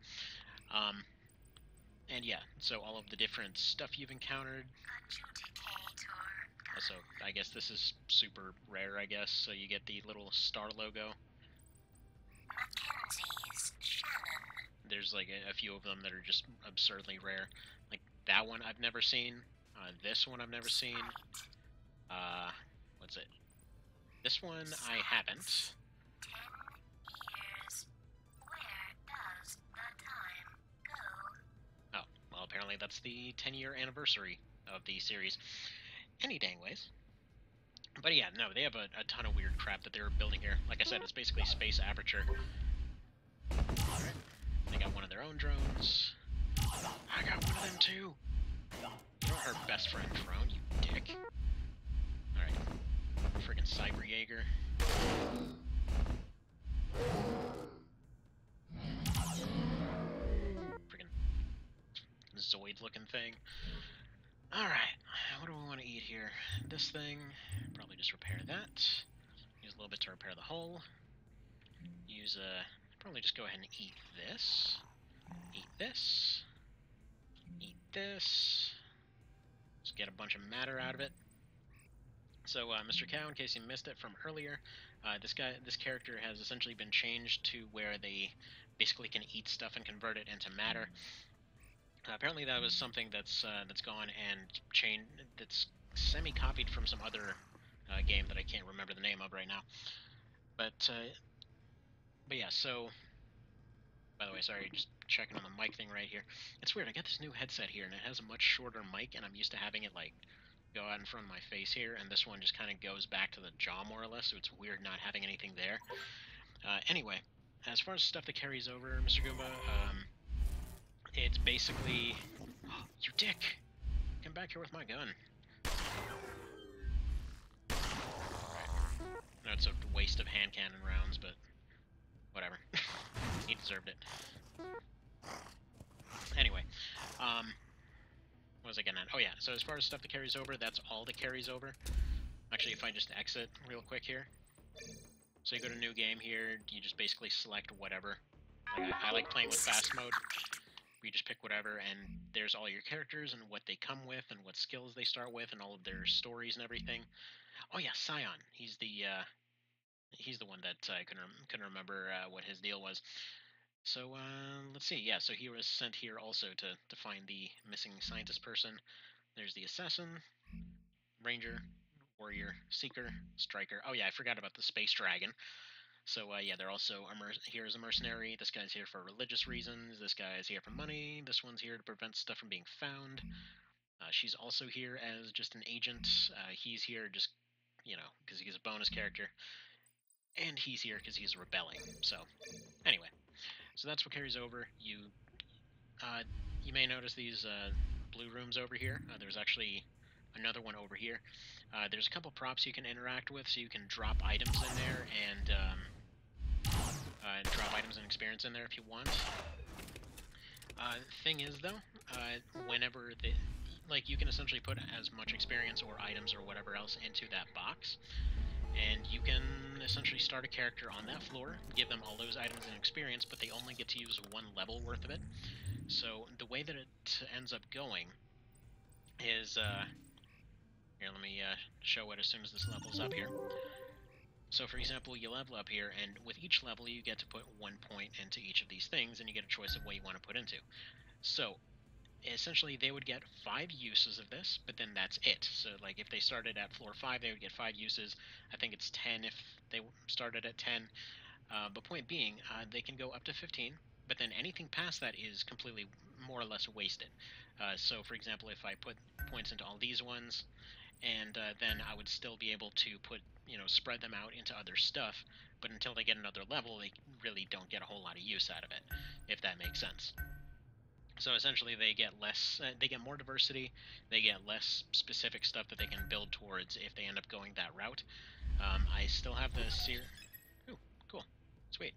And yeah, so all of the different stuff you've encountered. Also, I guess this is super rare, I guess, so you get the little star logo. There's like a few of them that are just absurdly rare. Like that one I've never seen. This one I've never seen. What's it? This one I haven't. 10 years. Where does the time go? Oh, well, apparently that's the 10-year anniversary of the series. Any dang ways. But yeah, no, they have a ton of weird crap that they're building here. Like I said, it's basically space aperture. Alright. They got one of their own drones. I got one of them too. You don't hurt Best Friend Drone, you dick. Alright. Friggin' Cyber Jaeger. Friggin' Zoid-looking thing. Alright, what do we want to eat here? This thing, probably just repair that. Use a little bit to repair the hull. Use probably just go ahead and eat this. Eat this. Eat this. Just get a bunch of matter out of it. So, Mr. Cow, in case you missed it from earlier, this character has essentially been changed to where they basically can eat stuff and convert it into matter. Apparently, that was something that's gone and changed. That's semi-copied from some other game that I can't remember the name of right now. But yeah. So, by the way, sorry, just checking on the mic thing right here. It's weird. I got this new headset here, and it has a much shorter mic, and I'm used to having it like go out in front of my face here, and this one just kind of goes back to the jaw more or less, so it's weird not having anything there. Anyway, as far as stuff that carries over, Mr. Goomba, it's basically... Oh, you dick! Come back here with my gun. Right. No, it's a waste of hand cannon rounds, but whatever. He deserved it. Anyway, what was I getting at? Oh yeah, so as far as stuff that carries over, that's all that carries over. Actually, if I just exit real quick here. So you go to new game here, you just basically select whatever. Like I like playing with fast mode. You just pick whatever, and there's all your characters and what they come with and what skills they start with and all of their stories and everything. Oh yeah, Scion. He's the one that I couldn't remember what his deal was. So let's see. Yeah, so he was sent here also to find the missing scientist person. There's the assassin, ranger, warrior, seeker, striker. Oh yeah, I forgot about the space dragon. So yeah, they're also here as a mercenary. This guy's here for religious reasons. This guy is here for money. This one's here to prevent stuff from being found. She's also here as just an agent. He's here just, because he's a bonus character. And he's here because he's rebelling. So, anyway. So that's what carries over. You may notice these blue rooms over here. There's actually another one over here. There's a couple props you can interact with, so you can drop items in there and drop items and experience in there if you want. Thing is, though, whenever you can essentially put as much experience or items or whatever else into that box, and you can essentially start a character on that floor, give them all those items and experience, but they only get to use one level worth of it. So the way that it ends up going is, here, let me show it as soon as this level's up here. So for example, you level up here, and with each level you get to put 1 point into each of these things, and you get a choice of what you want to put into. So essentially they would get 5 uses of this, but then that's it. So like if they started at floor 5, they would get 5 uses. I think it's 10 if they started at 10. But point being, they can go up to 15, but then anything past that is completely more or less wasted. So for example, if I put points into all these ones, and then I would still be able to put, spread them out into other stuff, but until they get another level, they really don't get a whole lot of use out of it, if that makes sense. So essentially they get less, they get more diversity, they get less specific stuff that they can build towards if they end up going that route. I still have the Ooh, cool. Sweet.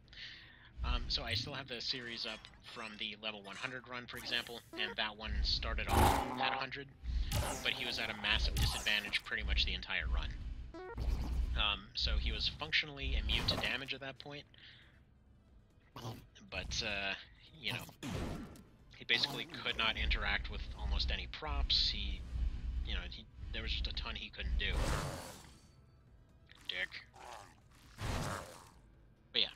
So I still have the series up from the level 100 run, for example, and that one started off at 100, but he was at a massive disadvantage pretty much the entire run. So he was functionally immune to damage at that point, but, he basically could not interact with almost any props. There was just a ton he couldn't do. Dick. But yeah.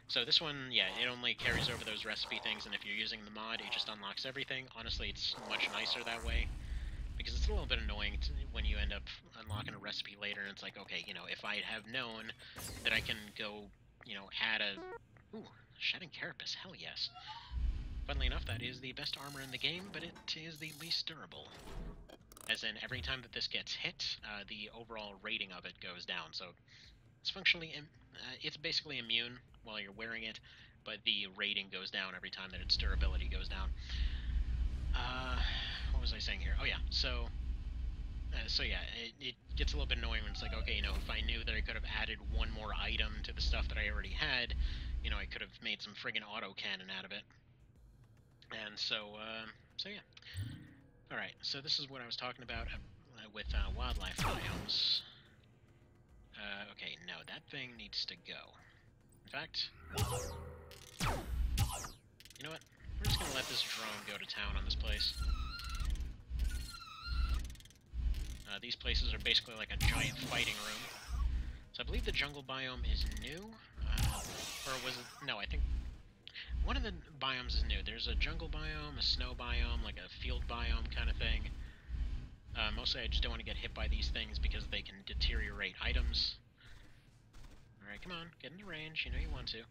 So this one, yeah, it only carries over those recipe things, and if you're using the mod, it just unlocks everything. Honestly, it's much nicer that way, because it's a little bit annoying when you end up unlocking a recipe later, and it's like, okay, if I have known that I can go, add a... Ooh, Shedding Carapace, hell yes. Funnily enough, that is the best armor in the game, but it is the least durable. As in, every time that this gets hit, the overall rating of it goes down, so it's functionally... it's basically immune while you're wearing it, but the rating goes down every time that its durability goes down. What was I saying here? Oh yeah, so So yeah, it gets a little bit annoying when it's like, okay, you know, if I knew that I could have added one more item to the stuff that I already had, you know, I could have made some friggin' autocannon out of it. And so yeah. Alright, so this is what I was talking about with wildlife biomes. Okay, no, that thing needs to go. In fact, you know what? We're just gonna let this drone go to town on this place. These places are basically like a giant fighting room. So I believe the jungle biome is new, or was it? No, I think one of the biomes is new. There's a jungle biome, a snow biome, like a field biome kind of thing. Mostly I just don't want to get hit by these things because they can deteriorate items. Alright, come on, get into range, you know you want to.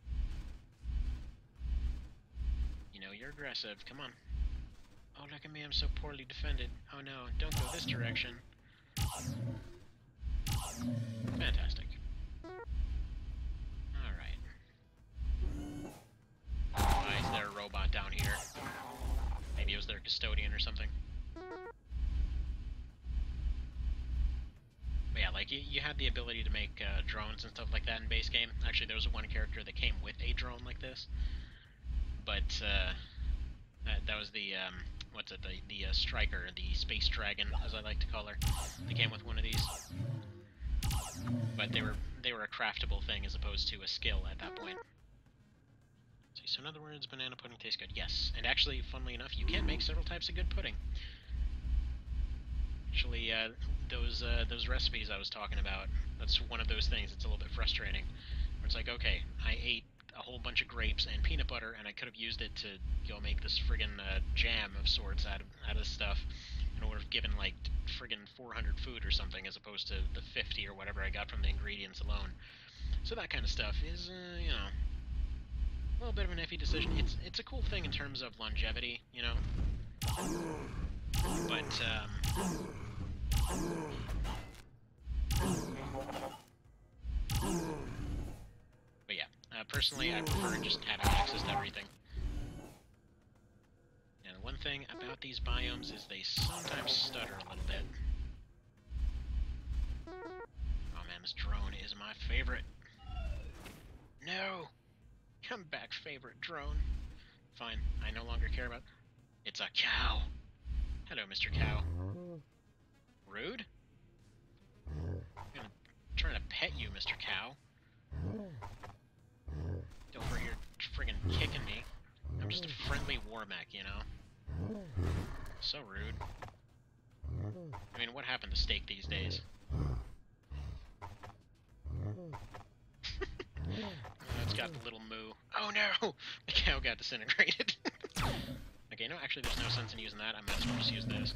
You know you're aggressive, come on. Oh, look at me, I'm so poorly defended. Oh no, don't go this direction. Fantastic. Alright. Why is there a robot down here? Maybe it was their custodian or something. But yeah, like, you had the ability to make drones and stuff like that in base game. Actually, there was one character that came with a drone like this. But, that was the, what's it, the Striker, the Space Dragon, as I like to call her. They came with one of these. But they were a craftable thing as opposed to a skill at that point. So in other words, banana pudding tastes good. Yes, and actually, funnily enough, you can make several types of good pudding. Actually, those recipes I was talking about, that's one of those things that's a little bit frustrating. Where it's like, okay, I ate a whole bunch of grapes and peanut butter, and I could have used it to, you know, make this friggin' jam of sorts out of this stuff, and it would have given like friggin' 400 food or something, as opposed to the 50 or whatever I got from the ingredients alone. So that kind of stuff is, you know, a little bit of an iffy decision. It's a cool thing in terms of longevity, you know, but yeah, personally, I prefer just having access to everything. And one thing about these biomes is they sometimes stutter a little bit. Oh man, this drone is my favorite. No! Come back, favorite drone. Fine, I no longer care about... It's a cow. Hello, Mr. Cow. Rude? I'm trying to pet you, Mr. Cow. Over here friggin' kicking me. I'm just a friendly war mech, you know? So rude. I mean, what happened to steak these days? It's got the little moo. Oh no! The cow got disintegrated. Okay, no, actually there's no sense in using that. I might as well just use this.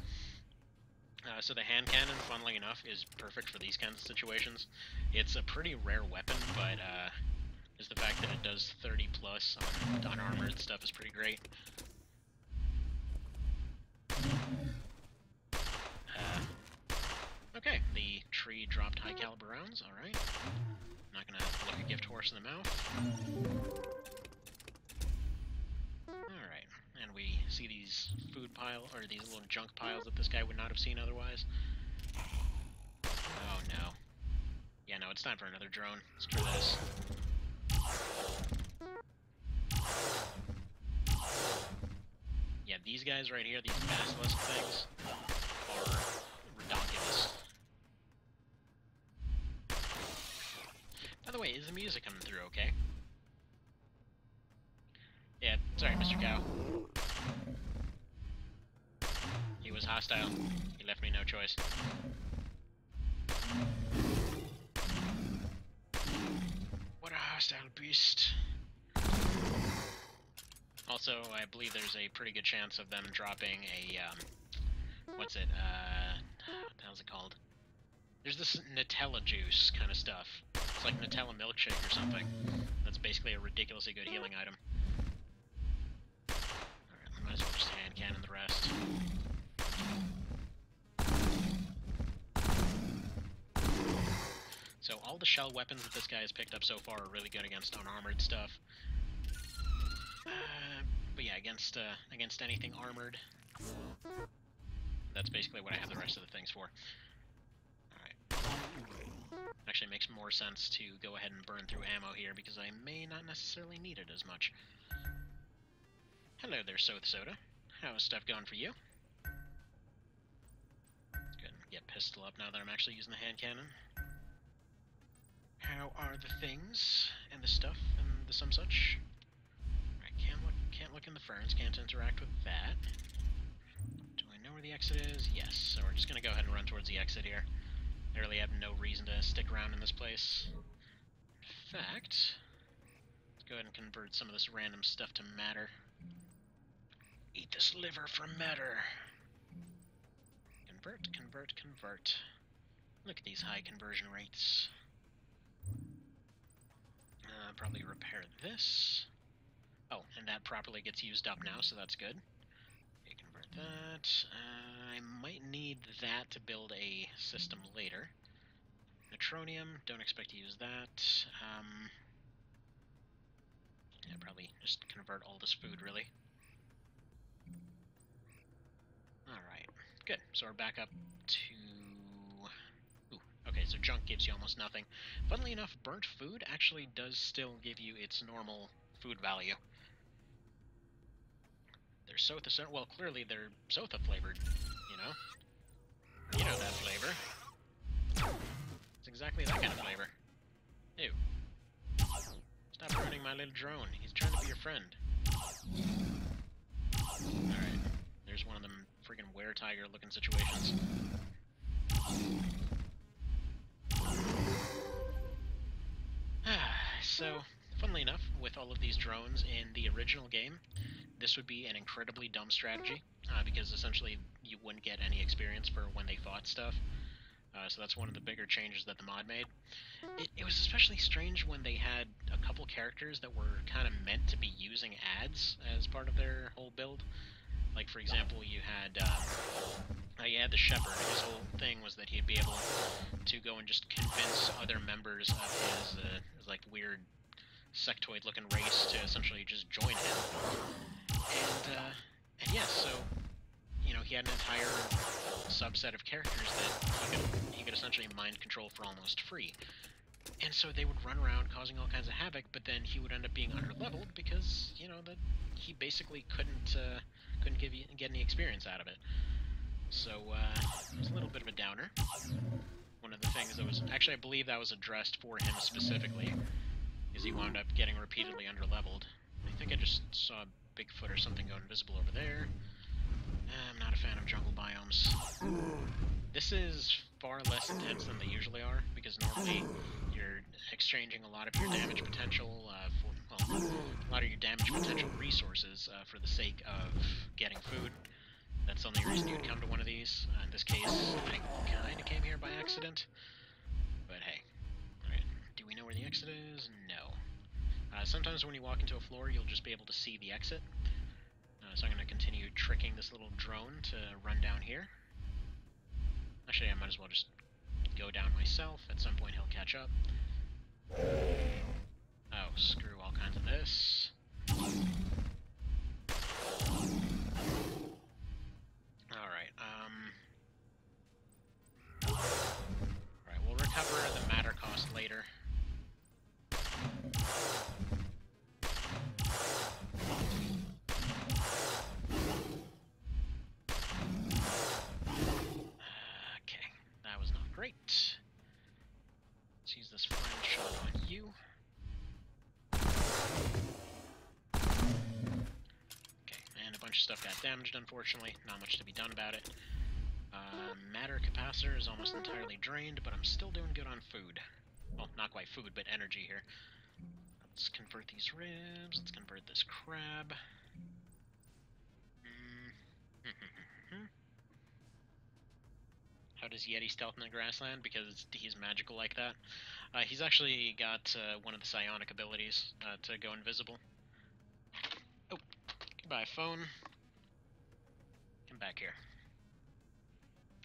So the hand cannon, funnily enough, is perfect for these kinds of situations. It's a pretty rare weapon, but just the fact that it does 30 plus on unarmored stuff is pretty great. Okay, the tree dropped high caliber rounds, alright. Not gonna look a gift horse in the mouth. Alright, and we see these food pile, or these little junk piles that this guy would not have seen otherwise. Oh no. Yeah, no, it's time for another drone. Let's try this. Yeah, these guys right here, these basilisk things, are ridiculous. By the way, is the music coming through okay? Yeah, sorry, Mr. Cow. He was hostile. He left me no choice. What a hostile beast. Also, I believe there's a pretty good chance of them dropping a, what's it, what the hell's it called? There's this Nutella juice kind of stuff. It's like Nutella milkshake or something. That's basically a ridiculously good healing item. Alright, I might as well just hand cannon the rest. So all the shell weapons that this guy has picked up so far are really good against unarmored stuff. But yeah, against anything armored, that's basically what I have the rest of the things for. Actually, makes more sense to go ahead and burn through ammo here, because I may not necessarily need it as much. Hello there, Soda. How is stuff going for you? Good. Get pistol up now that I'm actually using the hand cannon. How are the things, and the stuff, and the some such? Alright, can't look in the ferns, can't interact with that. Do I know where the exit is? Yes, so we're just gonna go ahead and run towards the exit here. I really have no reason to stick around in this place. In fact, let's go ahead and convert some of this random stuff to matter. Eat this liver for matter. Convert. Look at these high conversion rates. Probably repair this. Oh, and that properly gets used up now, so that's good. Okay, convert that. I might need that to build a system later. Neutronium, don't expect to use that. Yeah, probably just convert all this food, really. Alright, good. So we're back up to... Ooh, okay, so junk gives you almost nothing. Funnily enough, burnt food actually does still give you its normal food value. They're Sotha... Well, clearly they're Sotha flavored, you know? You know that flavor. It's exactly that kind of flavor. Ew. Stop ruining my little drone. He's trying to be your friend. Alright. There's one of them friggin' were-tiger looking situations. So, funnily enough, with all of these drones in the original game, this would be an incredibly dumb strategy, because essentially you wouldn't get any experience for when they fought stuff. So that's one of the bigger changes that the mod made. It was especially strange when they had a couple characters that were kind of meant to be using ads as part of their whole build. Like, for example, you had the Shepherd. His whole thing was that he'd be able to go and just convince other members of his like, weird sectoid-looking race to essentially just join him. And yeah, so, you know, he had an entire subset of characters that he could essentially mind control for almost free. And so they would run around causing all kinds of havoc, but then he would end up being underleveled because, you know, that he basically couldn't get any experience out of it. So it was a little bit of a downer. One of the things that was actually, I believe that was addressed for him specifically, is he wound up getting repeatedly underleveled. I think I just saw Bigfoot or something go invisible over there. I'm not a fan of jungle biomes. This is far less intense than they usually are, because normally you're exchanging a lot of your damage potential a lot of your damage potential resources for the sake of getting food. That's the only reason you'd come to one of these. In this case, I kinda came here by accident. But hey. Alright, do we know where the exit is? No. Sometimes when you walk into a floor, you'll just be able to see the exit. So I'm going to continue tricking this little drone to run down here. Actually, I might as well just go down myself. At some point, he'll catch up. Oh, screw all kinds of this. Alright, Alright, we'll recover the matter cost later. Okay, that was not great. Let's use this friend shot on you. Okay, and a bunch of stuff got damaged, unfortunately. Not much to be done about it. Matter capacitor is almost entirely drained, but I'm still doing good on food. Well, not quite food, but energy here. Let's convert these ribs. Let's convert this crab. How does Yeti stealth in the grassland? Because he's magical like that. He's actually got one of the psionic abilities to go invisible. Oh, goodbye, phone. Come back here.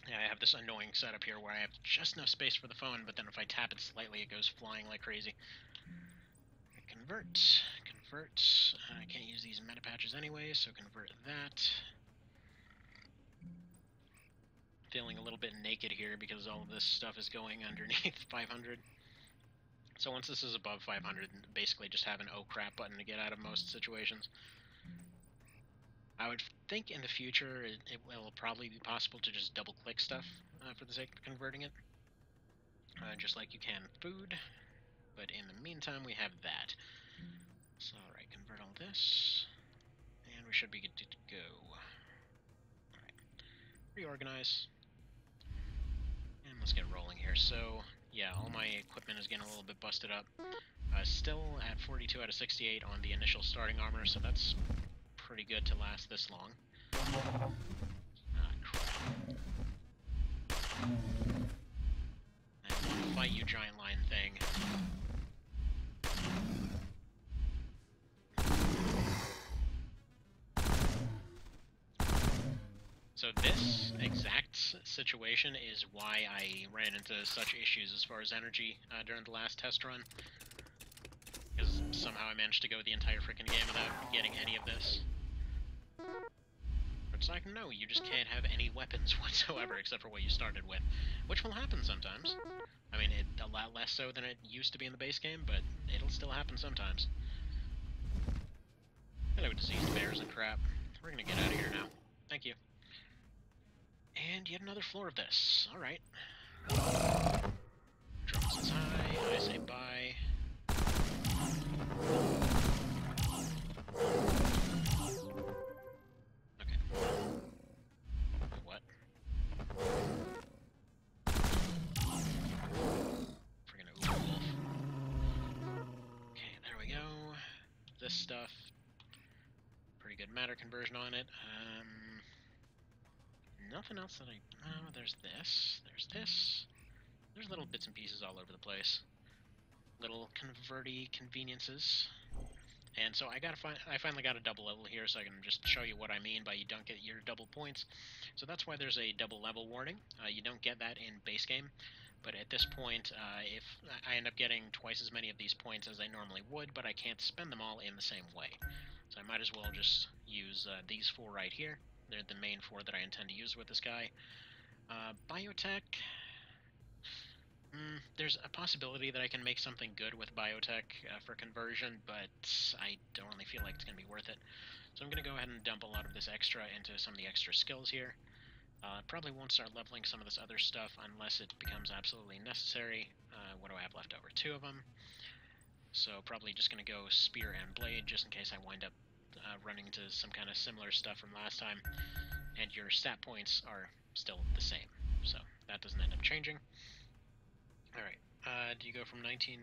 Yeah, I have this annoying setup here where I have just enough space for the phone, but then if I tap it slightly, it goes flying like crazy. Convert. I can't use these meta patches anyway, so convert that. feeling a little bit naked here because all of this stuff is going underneath 500. So once this is above 500, basically just have an oh crap button to get out of most situations. I would think in the future it will probably be possible to just double click stuff for the sake of converting it. Just like you can food. But in the meantime, we have that. So, alright, convert all this. And we should be good to go. Alright. Reorganize. And let's get rolling here. So, yeah, all my equipment is getting a little bit busted up. Still at 42 out of 68 on the initial starting armor, so that's pretty good to last this long. Ah, crap. I want to fight you, giant lion thing. So this exact situation is why I ran into such issues as far as energy during the last test run. Because somehow I managed to go the entire freaking game without getting any of this. It's like, no, you just can't have any weapons whatsoever except for what you started with. Which will happen sometimes. I mean, a lot less so than it used to be in the base game, but it'll still happen sometimes. Hello, diseased bears and crap. We're gonna get out of here now. Thank you. And yet another floor of this. Alright. Drone says hi, I say bye. Okay. What? Friggin' Uber Wolf. Okay, there we go. This stuff. Pretty good matter conversion on it. Nothing else that I... Oh, there's this. There's this. There's little bits and pieces all over the place. Little converty conveniences. And so I finally got a double level here, so I can just show you what I mean by you don't get your double points. So that's why there's a double level warning. You don't get that in base game. But at this point, if I end up getting twice as many of these points as I normally would, but I can't spend them all in the same way. So I might as well just use these four right here. They're the main four that I intend to use with this guy. Biotech. There's a possibility that I can make something good with biotech for conversion, but I don't really feel like it's going to be worth it. So I'm going to go ahead and dump a lot of this extra into some of the extra skills here. Probably won't start leveling some of this other stuff unless it becomes absolutely necessary. What do I have left over? 2 of them. So probably just going to go spear and blade just in case I wind up running into some kind of similar stuff from last time. And your stat points are still the same, so that doesn't end up changing. Alright, do you go from 19...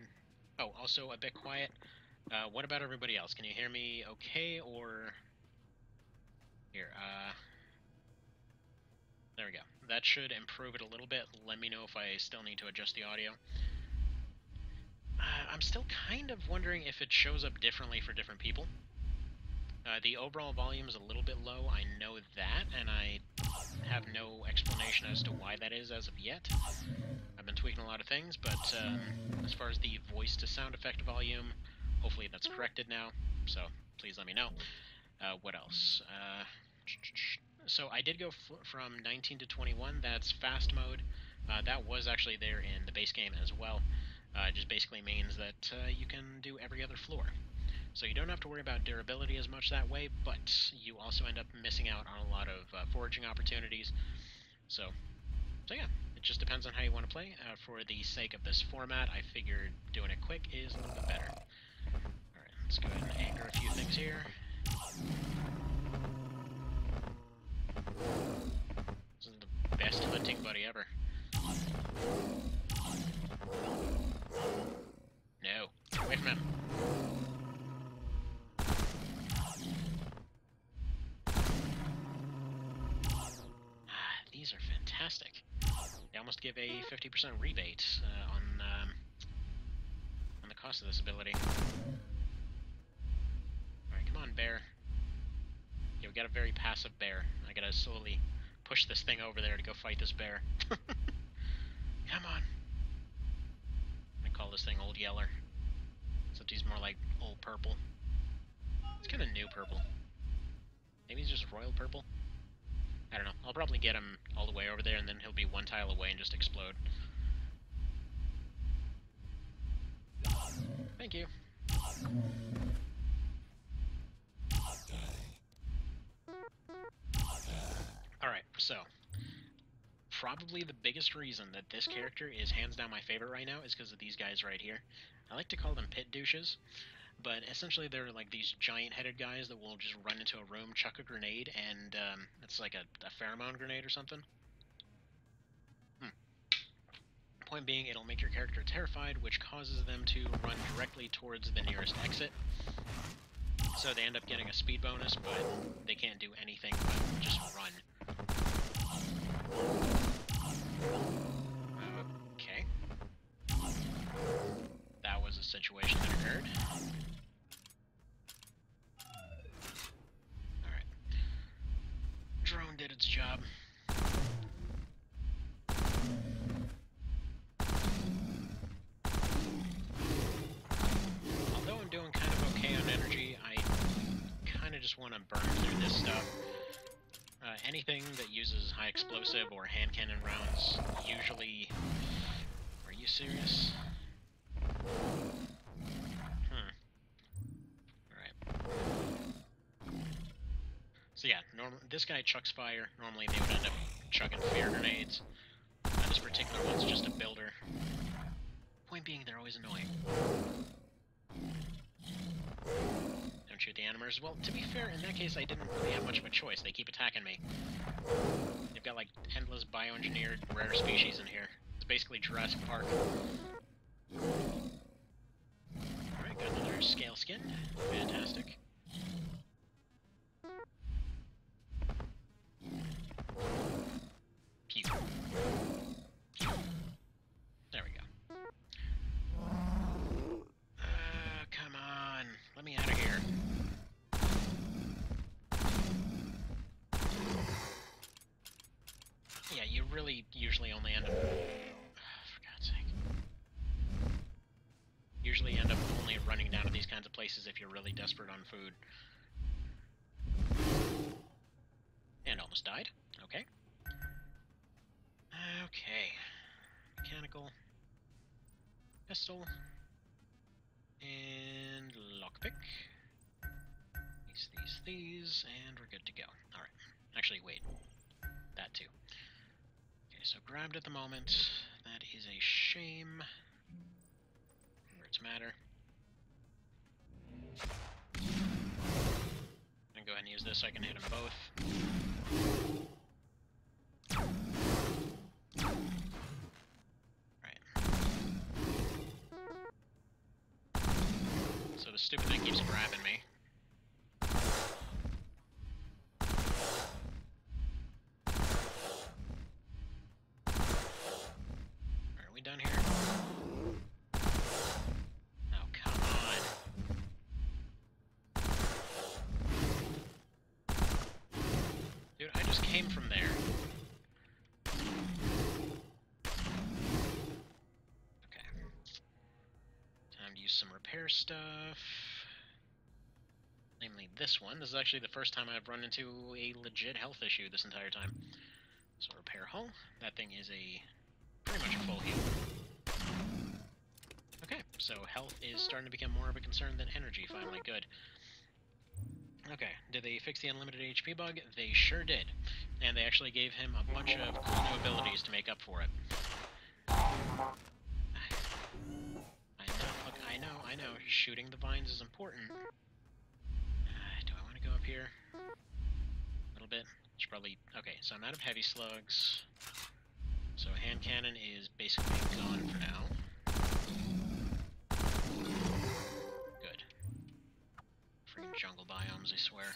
Oh, also a bit quiet. What about everybody else? Can you hear me okay, or... Here, there we go. That should improve it a little bit. Let me know if I still need to adjust the audio. I'm still kind of wondering if it shows up differently for different people. The overall volume is a little bit low, I know that, and I have no explanation as to why that is as of yet. I've been tweaking a lot of things, but as far as the voice to sound effect volume, hopefully that's corrected now, so please let me know. What else? So I did go from 19 to 21, that's fast mode. That was actually there in the base game as well. It just basically means that you can do every other floor. So you don't have to worry about durability as much that way, but you also end up missing out on a lot of foraging opportunities. So yeah, it just depends on how you want to play. For the sake of this format, I figured doing it quick is a little bit better. Alright, let's go ahead and anchor a few things here. This is the best hunting buddy ever. No, get away from him. These are fantastic. They almost give a 50% rebate on the cost of this ability. Alright, come on, bear. Yeah, we got a very passive bear. I gotta slowly push this thing over there to go fight this bear. Come on. I'm gonna call this thing Old Yeller. Except he's more like Old Purple. It's kind of new purple. Maybe he's just royal purple? I don't know. I'll probably get him all the way over there, and then he'll be one tile away and just explode. Thank you. Alright, so probably the biggest reason that this character is hands down my favorite right now is because of these guys right here. I like to call them pit douches, but essentially they're like these giant-headed guys that will just run into a room, chuck a grenade, and it's like a pheromone grenade or something. Point being, it'll make your character terrified, which causes them to run directly towards the nearest exit. So they end up getting a speed bonus, but they can't do anything but just run. Okay. That was a situation that occurred. Alright. Drone did its job. Although I'm doing kind of okay on energy, I kind of just want to burn through this stuff. Anything that uses high explosive or hand cannon rounds usually... Are you serious? Alright. So yeah, this guy chucks fire. Normally they would end up chucking fear grenades. This particular one's just a builder. Point being, they're always annoying. Don't shoot the animers. Well, to be fair, in that case, I didn't really have much of a choice. They keep attacking me. They've got, like, endless bioengineered rare species in here. It's basically Jurassic Park. Alright, got another scale skin. Fantastic. Pew. Pew. There we go. Come on. Let me out of here. Yeah, you really usually only end up... for God's sake. Usually end up only running down to these kinds of places if you're really desperate on food. And almost died. Okay. Okay. Mechanical. Pistol. And lockpick. These, and we're good to go. Alright. Actually, wait. That too. Okay, so grabbed at the moment. That is a shame. Words matter. I'm gonna go ahead and use this so I can hit them both. So the stupid thing keeps grabbing me. Are we done here? Oh, come on. Dude, I just came from there. Okay. Time to use some repair stuff. Namely this one. This is actually the first time I've run into a legit health issue this entire time. So repair hull. That thing is pretty much a full heal. Okay, so health is starting to become more of a concern than energy, finally. Good. Okay, did they fix the unlimited HP bug? They sure did. And they actually gave him a bunch of cool new abilities to make up for it. I know. Shooting the vines is important. Do I want to go up here? A little bit. Should probably... Okay, so I'm out of heavy slugs. So hand cannon is basically gone for now. Good. Freaking jungle biomes, I swear.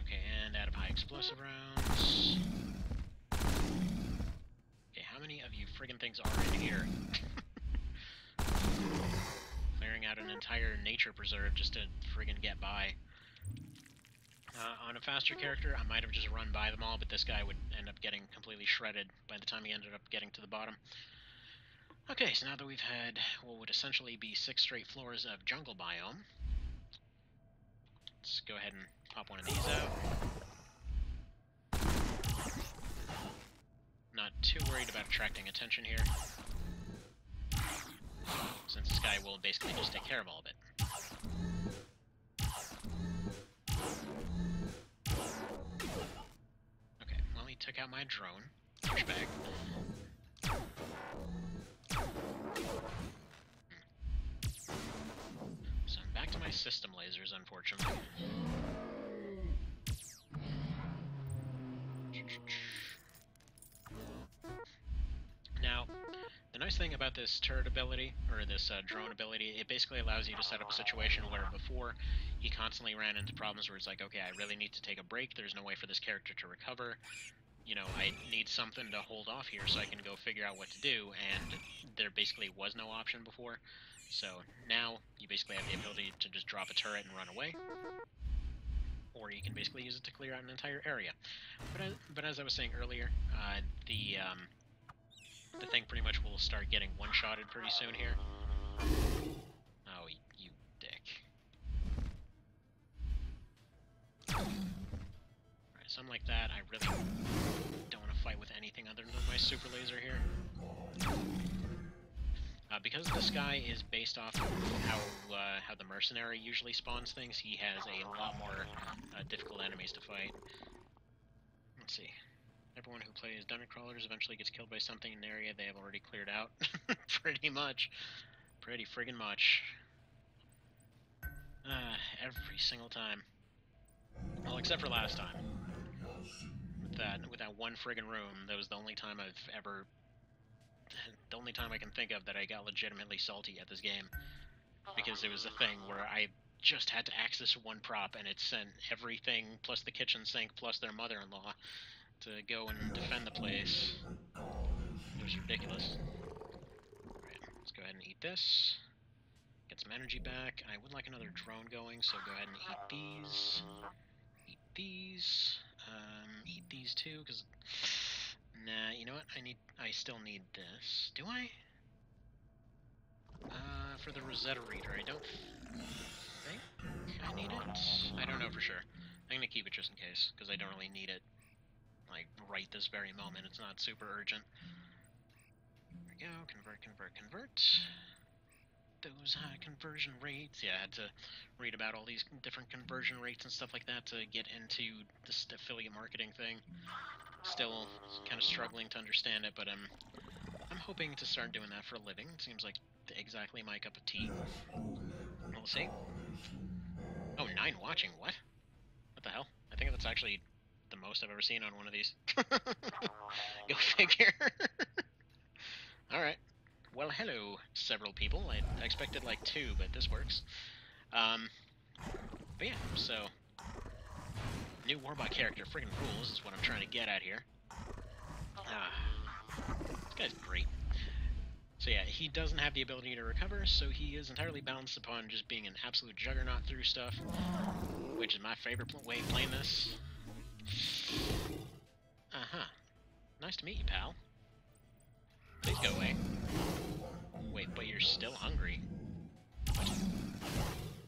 Okay, and out of high explosive rounds. Okay, how many of you friggin' things are in here? Clearing out an entire nature preserve just to friggin' get by. On a faster character, I might have just run by them all, but this guy would end up getting completely shredded by the time he ended up getting to the bottom. Okay, so now that we've had what would essentially be 6 straight floors of jungle biome, let's go ahead and pop one of these out. Not too worried about attracting attention here, since this guy will basically just take care of all of it. Okay, well, he took out my drone. Douchebag. So I'm back to my system lasers, unfortunately. Now, the nice thing about this turret ability, or this drone ability, it basically allows you to set up a situation where before, he constantly ran into problems where it's like, okay, I really need to take a break, there's no way for this character to recover, you know, I need something to hold off here so I can go figure out what to do, and there basically was no option before. So now, you basically have the ability to just drop a turret and run away, or you can basically use it to clear out an entire area. But as I was saying earlier, the thing pretty much will start getting one-shotted pretty soon here. Oh, you dick. Alright, something like that. I really don't want to fight with anything other than my super laser here. Because this guy is based off of how the mercenary usually spawns things, he has a lot more difficult enemies to fight. Let's see. Everyone who plays Dungeon Crawlers eventually gets killed by something in an area they have already cleared out. Pretty much. Pretty friggin' much. Every single time. Well, except for last time. With that one friggin' room, that was the only time I've ever... The only time I can think of that I got legitimately salty at this game. Because it was a thing where I just had to access one prop, and it sent everything, plus the kitchen sink, plus their mother-in-law, to go and defend the place. It was ridiculous. Alright, let's go ahead and eat this. Get some energy back. I would like another drone going, so go ahead and eat these. Eat these. Eat these too, because... Nah, you know what? I still need this. Do I? For the Rosetta Reader, I don't think I need it. I don't know for sure. I'm gonna keep it just in case, because I don't really need it, like, right this very moment. It's not super urgent. There we go. Convert, convert, convert. Those high conversion rates. Yeah, I had to read about all these different conversion rates and stuff like that to get into this affiliate marketing thing. Still kind of struggling to understand it, but I'm hoping to start doing that for a living. It seems like exactly my cup of tea. We'll see. Oh, 9 watching. What? What the hell? I think that's actually the most I've ever seen on one of these. Go figure. Alright. Well, hello, several people. I expected like 2, but this works. But yeah, so... New Warbot character friggin' rules is what I'm trying to get at here. This guy's great. So yeah, he doesn't have the ability to recover, so he is entirely balanced upon just being an absolute juggernaut through stuff, which is my favorite way of playing this. Uh-huh. Nice to meet you, pal. Please go away. Wait, but you're still hungry? What?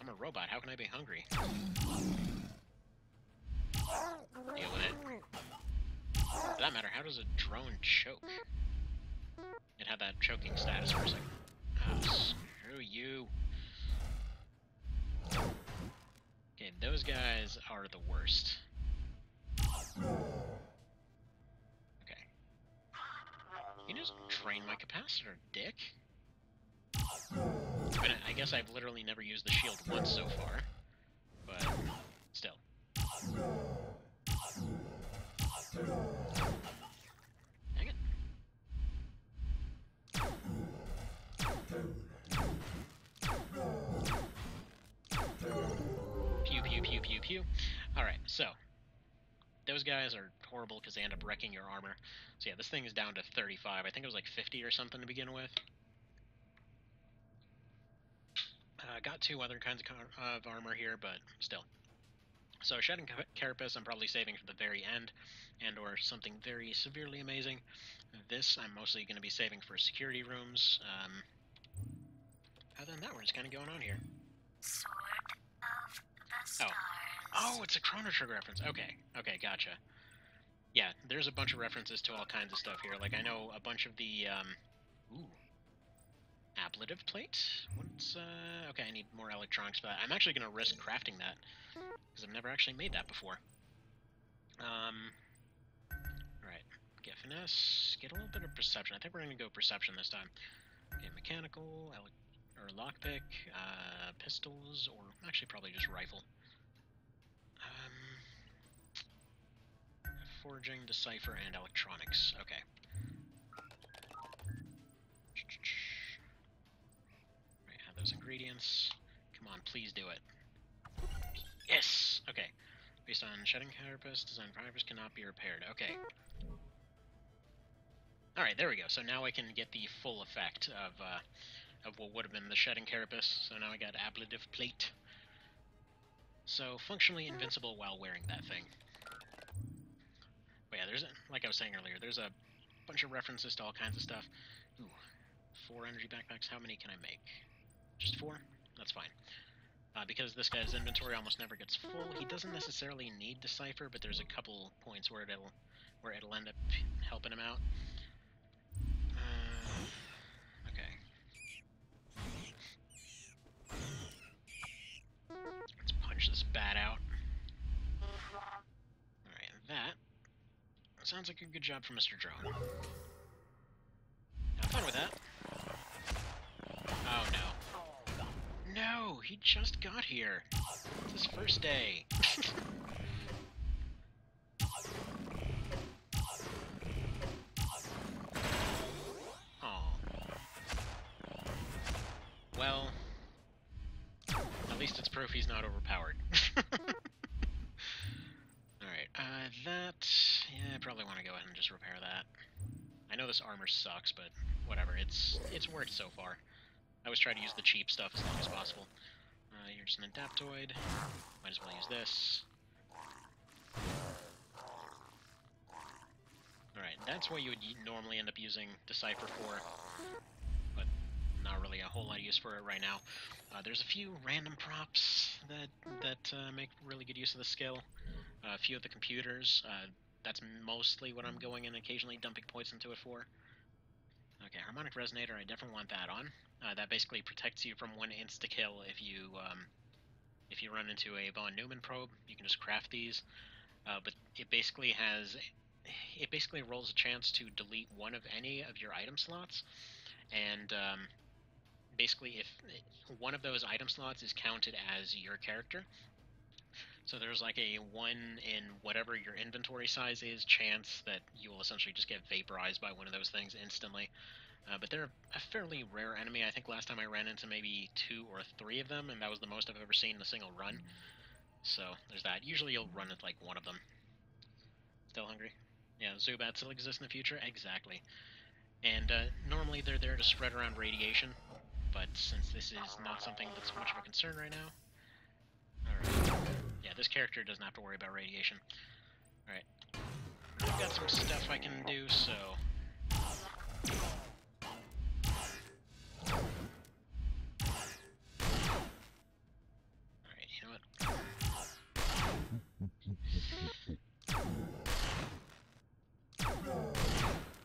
I'm a robot, how can I be hungry? Deal with it. For that matter, how does a drone choke? It had that choking status for a second. Oh, screw you. Okay, those guys are the worst. Okay. You just drain my capacitor, dick. I mean, I guess I've literally never used the shield once so far, but still. Dang it. Pew, pew, pew, pew, pew. Alright, so. Those guys are horrible because they end up wrecking your armor. So yeah, this thing is down to 35. I think it was like 50 or something to begin with. Got 2 other kinds of armor here, but still. So Shed and Carapace I'm probably saving for the very end, and or something very severely amazing. This I'm mostly going to be saving for security rooms. Other than that, we're just kind of going on here. Sword of the Stars. Oh, it's a Chrono Trigger reference. Okay, okay, gotcha. Yeah, there's a bunch of references to all kinds of stuff here. Like, I know a bunch of the, ooh, ablative plate? What's, okay, I need more electronics for that. I'm actually gonna risk crafting that, because I've never actually made that before. Alright, get finesse, get a little bit of perception. I think we're gonna go perception this time. Okay, mechanical, or lockpick, pistols, or actually probably just rifle. Forging, decipher, and electronics. Okay. Right, have those ingredients. Come on, please do it. Yes! Okay. Based on shedding carapace, design fibers cannot be repaired. Okay. Alright, there we go. So now I can get the full effect of what would have been the shedding carapace. So now I got ablative plate. So functionally invincible while wearing that thing. But yeah, like I was saying earlier, there's a bunch of references to all kinds of stuff. Ooh, 4 energy backpacks. How many can I make? Just 4? That's fine. Because this guy's inventory almost never gets full, he doesn't necessarily need Decipher, but there's a couple points where it'll end up helping him out. Okay. Let's punch this bat out. Alright, that sounds like a good job for Mr. Drone. Have fun with that. Oh no. No, he just got here. It's his first day. Aw. Well, at least it's proof he's not overpowered. Alright, yeah, I probably want to go ahead and just repair that. I know this armor sucks, but whatever, it's worked so far. I always try to use the cheap stuff as long as possible. You're just an adaptoid. Might as well use this. Alright, that's what you would normally end up using Decipher for, but not really a whole lot of use for it right now. There's a few random props that make really good use of the skill. A few of the computers, that's mostly what I'm going and occasionally dumping points into it for. Okay, Harmonic Resonator, I definitely want that on. That basically protects you from one insta-kill if you run into a Von Neumann probe. You can just craft these, but it basically rolls a chance to delete one of any of your item slots, and basically if one of those item slots is counted as your character, so there's like a 1 in whatever your inventory size is chance that you will essentially just get vaporized by one of those things instantly. But they're a fairly rare enemy. I think last time I ran into maybe 2 or 3 of them, and that was the most I've ever seen in a single run. So there's that. Usually you'll run into like one of them. Still hungry? Yeah, Zubats still exist in the future? Exactly. And normally they're there to spread around radiation, but since this is not something that's much of a concern right now... Alright. Yeah, this character doesn't have to worry about radiation. Alright. I've got some stuff I can do, so... Alright, you know what?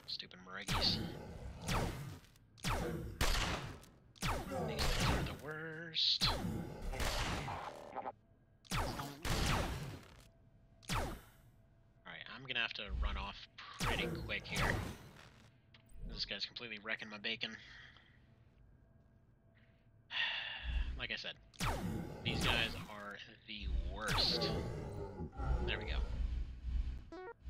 Stupid Maragis. These things are the worst. Alright, I'm gonna have to run off pretty quick here. This guy's completely wrecking my bacon. Like I said, these guys are the worst. There we go.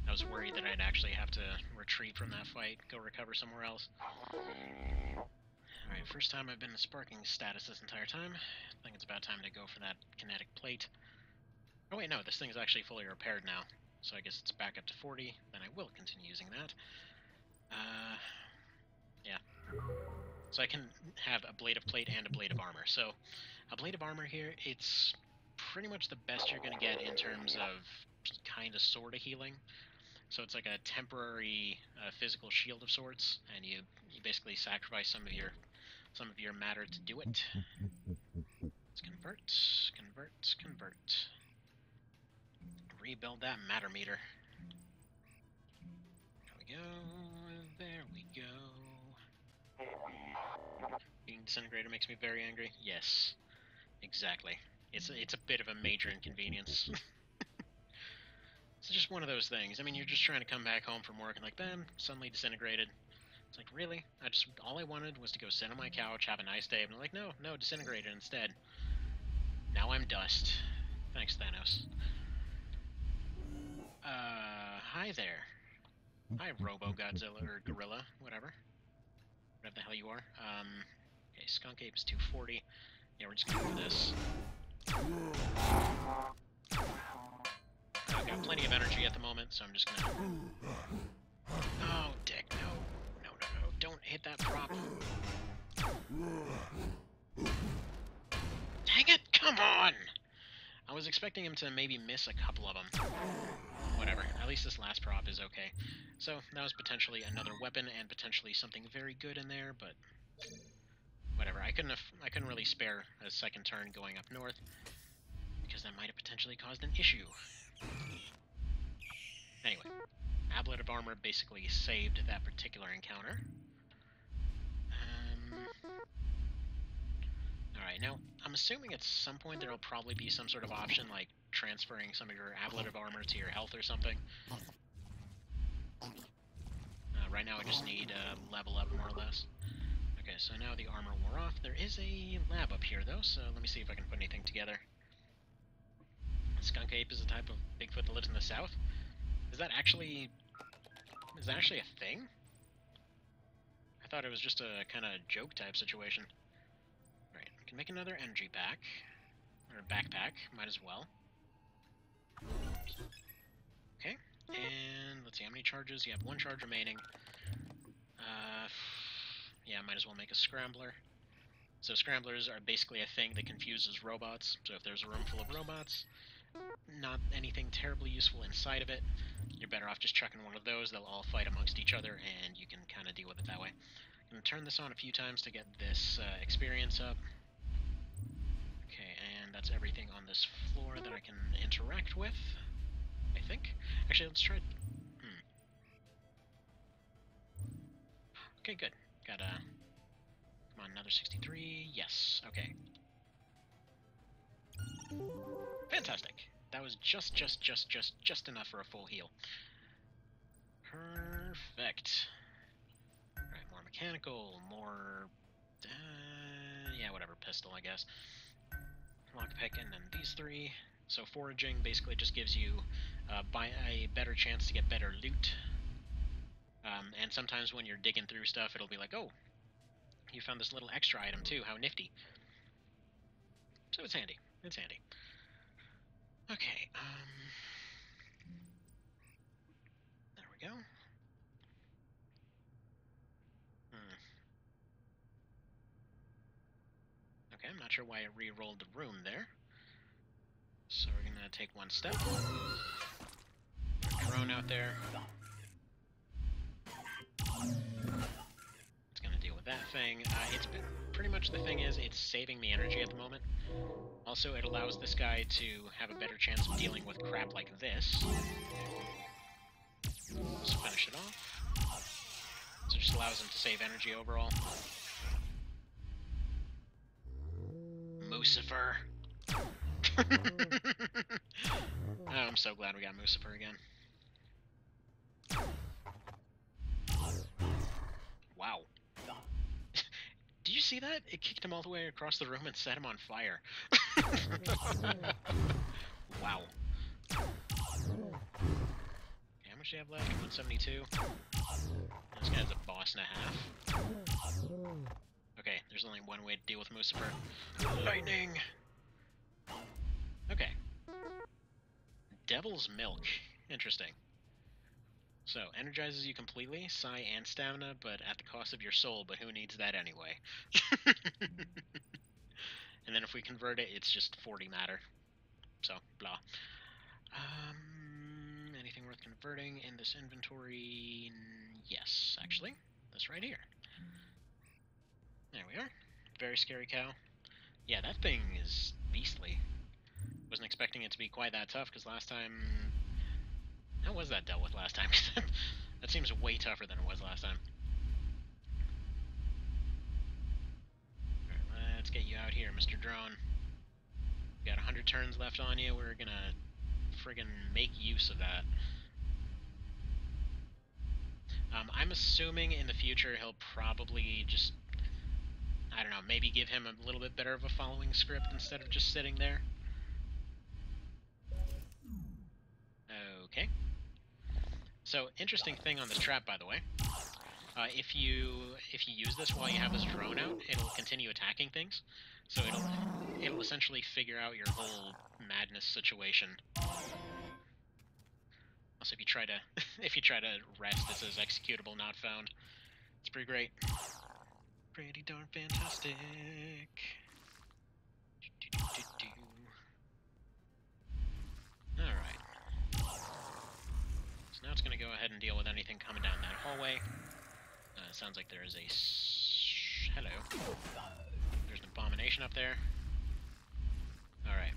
I was worried that I'd actually have to retreat from that fight, go recover somewhere else. Alright, first time I've been in sparking status this entire time. I think it's about time to go for that kinetic plate. Oh wait, no, this thing is actually fully repaired now. So I guess it's back up to 40, then I will continue using that. Yeah. So I can have a blade of plate and a blade of armor. So a blade of armor here, it's pretty much the best you're going to get in terms of kind of sort of healing. So it's like a temporary physical shield of sorts, and you basically sacrifice some of your matter to do it. Let's convert. rebuild that matter meter. There we go. There we go. Being disintegrated makes me very angry. Yes, exactly. It's a bit of a major inconvenience. It's just one of those things. I mean, you're just trying to come back home from work and like, bam, suddenly disintegrated. It's like, really? All I wanted was to go sit on my couch, have a nice day, and I'm like, no, disintegrated instead. Now I'm dust. Thanks, Thanos. Hi there. Hi, Robo-Godzilla, or Gorilla, whatever the hell you are. Okay, Skunk Ape is 240. Yeah, we're just gonna go for this. I've got plenty of energy at the moment, so I'm just gonna... Oh, dick, no. No, don't hit that prop. Dang it, come on! I was expecting him to maybe miss a couple of them. Whatever, at least this last prop is okay. So, that was potentially another weapon and potentially something very good in there, but... whatever, I couldn't really spare a second turn going up north, because that might have potentially caused an issue. Anyway, Ablet of Armor basically saved that particular encounter. Alright, now, I'm assuming at some point there will probably be some sort of option, like transferring some of your Ablet of Armor to your health or something. Right now I just need level up, more or less. Okay, so now the armor wore off. There is a lab up here, though, so let me see if I can put anything together. Skunk Ape is a type of Bigfoot that lives in the south? Is that actually a thing? I thought it was just a kind of joke type situation. Right, we can make another energy pack. Or backpack, might as well. Okay, and let's see, how many charges? You have 1 charge remaining. Yeah, might as well make a scrambler. So scramblers are basically a thing that confuses robots. So if there's a room full of robots, not anything terribly useful inside of it, you're better off just chucking one of those. They'll all fight amongst each other, and you can kind of deal with it that way. I'm going to turn this on a few times to get this experience up. Okay, and that's everything on this floor that I can interact with, I think. Actually, let's try... Okay, good. Got a... Come on, another 63. Yes, okay. Fantastic. That was just enough for a full heal. Perfect. Alright, more mechanical, more... yeah, whatever, pistol, I guess. Lockpick, and then these 3. So foraging basically just gives you a better chance to get better loot. And sometimes when you're digging through stuff, it'll be like, oh, you found this little extra item too, how nifty. So it's handy. It's handy. Okay, there we go. Okay, I'm not sure why it re-rolled the room there. So we're gonna take 1 step. Drone out there. It's gonna deal with that thing. It's been, pretty much the thing is, it's saving me energy at the moment. Also, it allows this guy to have a better chance of dealing with crap like this. Let's finish it off. So it just allows him to save energy overall. Lucifer. Oh, I'm so glad we got Lucifer again. Wow. Did you see that? It kicked him all the way across the room and set him on fire. Wow. Okay, how much do you have left? 172. This guy's a boss and a half. Okay, there's only one way to deal with Lucifer. Lightning! Okay. Devil's Milk. Interesting. So, energizes you completely, psi and stamina, but at the cost of your soul, but who needs that anyway? And then if we convert it, it's just 40 matter. So, blah. Anything worth converting in this inventory? Yes, actually. This right here. There we are. Very scary cow. Yeah, that thing is beastly. Wasn't expecting it to be quite that tough, because last time was that dealt with last time? That seems way tougher than it was last time. Alright, let's get you out here, Mr. Drone. You got 100 turns left on you. We're gonna friggin' make use of that. I'm assuming in the future he'll probably just, I don't know, maybe give him a little bit better of a following script instead of just sitting there. Okay. So, interesting thing on this trap, by the way. If you use this while you have this drone out, it'll continue attacking things. So it'll essentially figure out your whole madness situation. Also, if you try to rest, it says executable not found. It's pretty great. Pretty darn fantastic. Alright. So now it's going to go ahead and deal with anything coming down that hallway. Sounds like there is a... Hello. There's an abomination up there. Alright.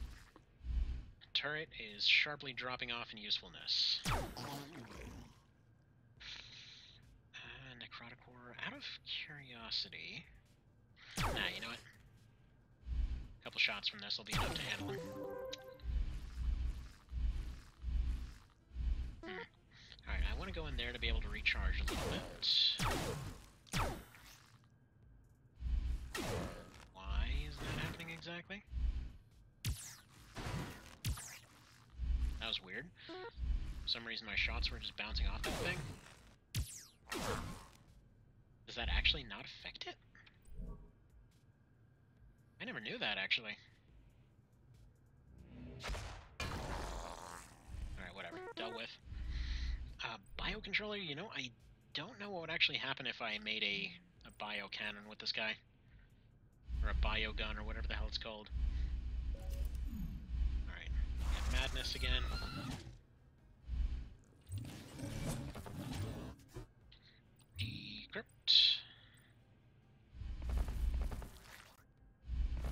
Turret is sharply dropping off in usefulness. Necrotic out of curiosity... Nah, you know what? A couple shots from this will be enough to handle him. Alright, I want to go in there to be able to recharge a little bit. Why is that happening exactly? That was weird. For some reason my shots were just bouncing off that thing. Does that actually not affect it? I never knew that, actually. Alright, whatever. Dealt with. Biocontroller, you know, I don't know what would actually happen if I made a bio cannon with this guy. Or a bio gun, or whatever the hell it's called. Alright. Madness again. Decrypt.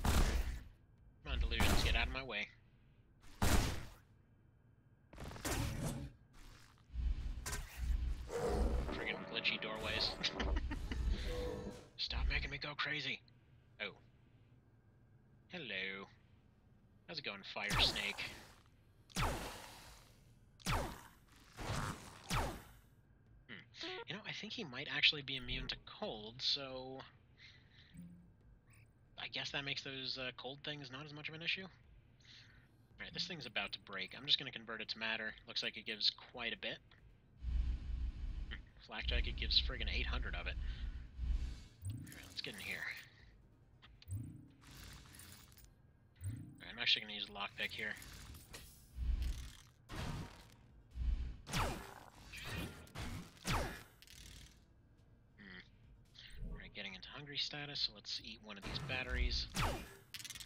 Come on, delusions, get out of my way. Friggin' glitchy doorways. Stop making me go crazy. Oh. Hello. How's it going, Fire Snake? You know, I think he might actually be immune to cold, so... I guess that makes those cold things not as much of an issue. Alright, this thing's about to break. I'm just going to convert it to matter. Looks like it gives quite a bit. Flak Jacket gives friggin' 800 of it. Alright, let's get in here. Alright, I'm actually going to use lockpick here. Alright, getting into hungry status, so let's eat one of these batteries.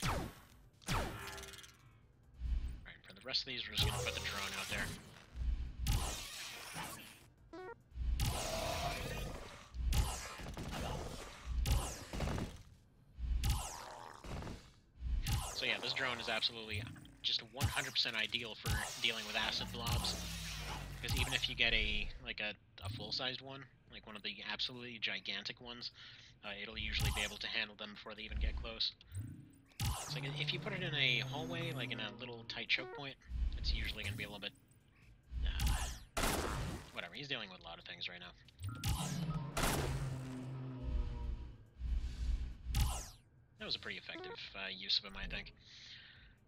Alright, for the rest of these, we're just going to put the drone out there. So yeah, this drone is absolutely just 100% ideal for dealing with acid blobs. Because even if you get a full-sized one, like one of the absolutely gigantic ones, it'll usually be able to handle them before they even get close. It's like if you put it in a hallway, like in a little tight choke point, it's usually going to be a little bit... whatever, he's dealing with a lot of things right now. That was a pretty effective use of him, I think.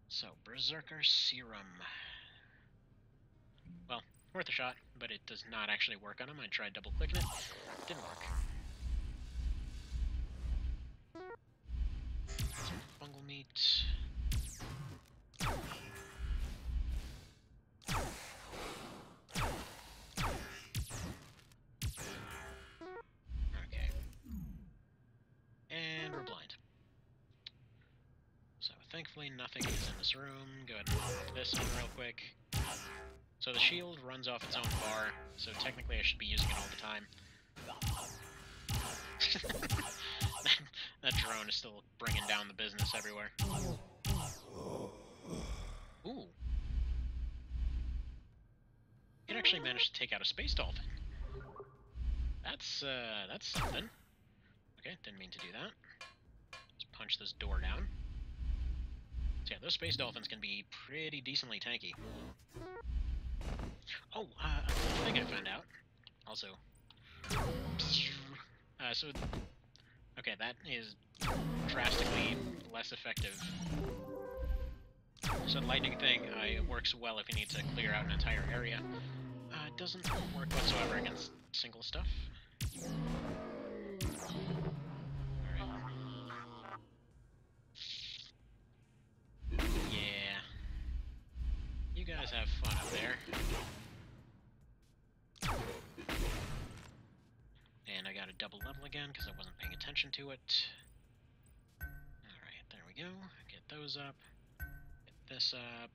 So, Berserker Serum. Well, worth a shot, but it does not actually work on him. I tried double-clicking it. Didn't work. Some fungal meat. Okay. And we're blind. So, thankfully nothing is in this room. Go ahead and pop this in real quick. So the shield runs off its own bar, so technically I should be using it all the time. That drone is still bringing down the business everywhere. Ooh. can actually manage to take out a space dolphin. That's something. Okay, didn't mean to do that. Let's punch this door down. So yeah, those space dolphins can be pretty decently tanky. Oh, a thing I found out. Also. Okay, that is drastically less effective. So the lightning thing works well if you need to clear out an entire area. It doesn't work whatsoever against single stuff. Yeah. You guys have fun up there. And I got a double level again because I wasn't paying attention to it. Alright, there we go. Get those up. Get this up.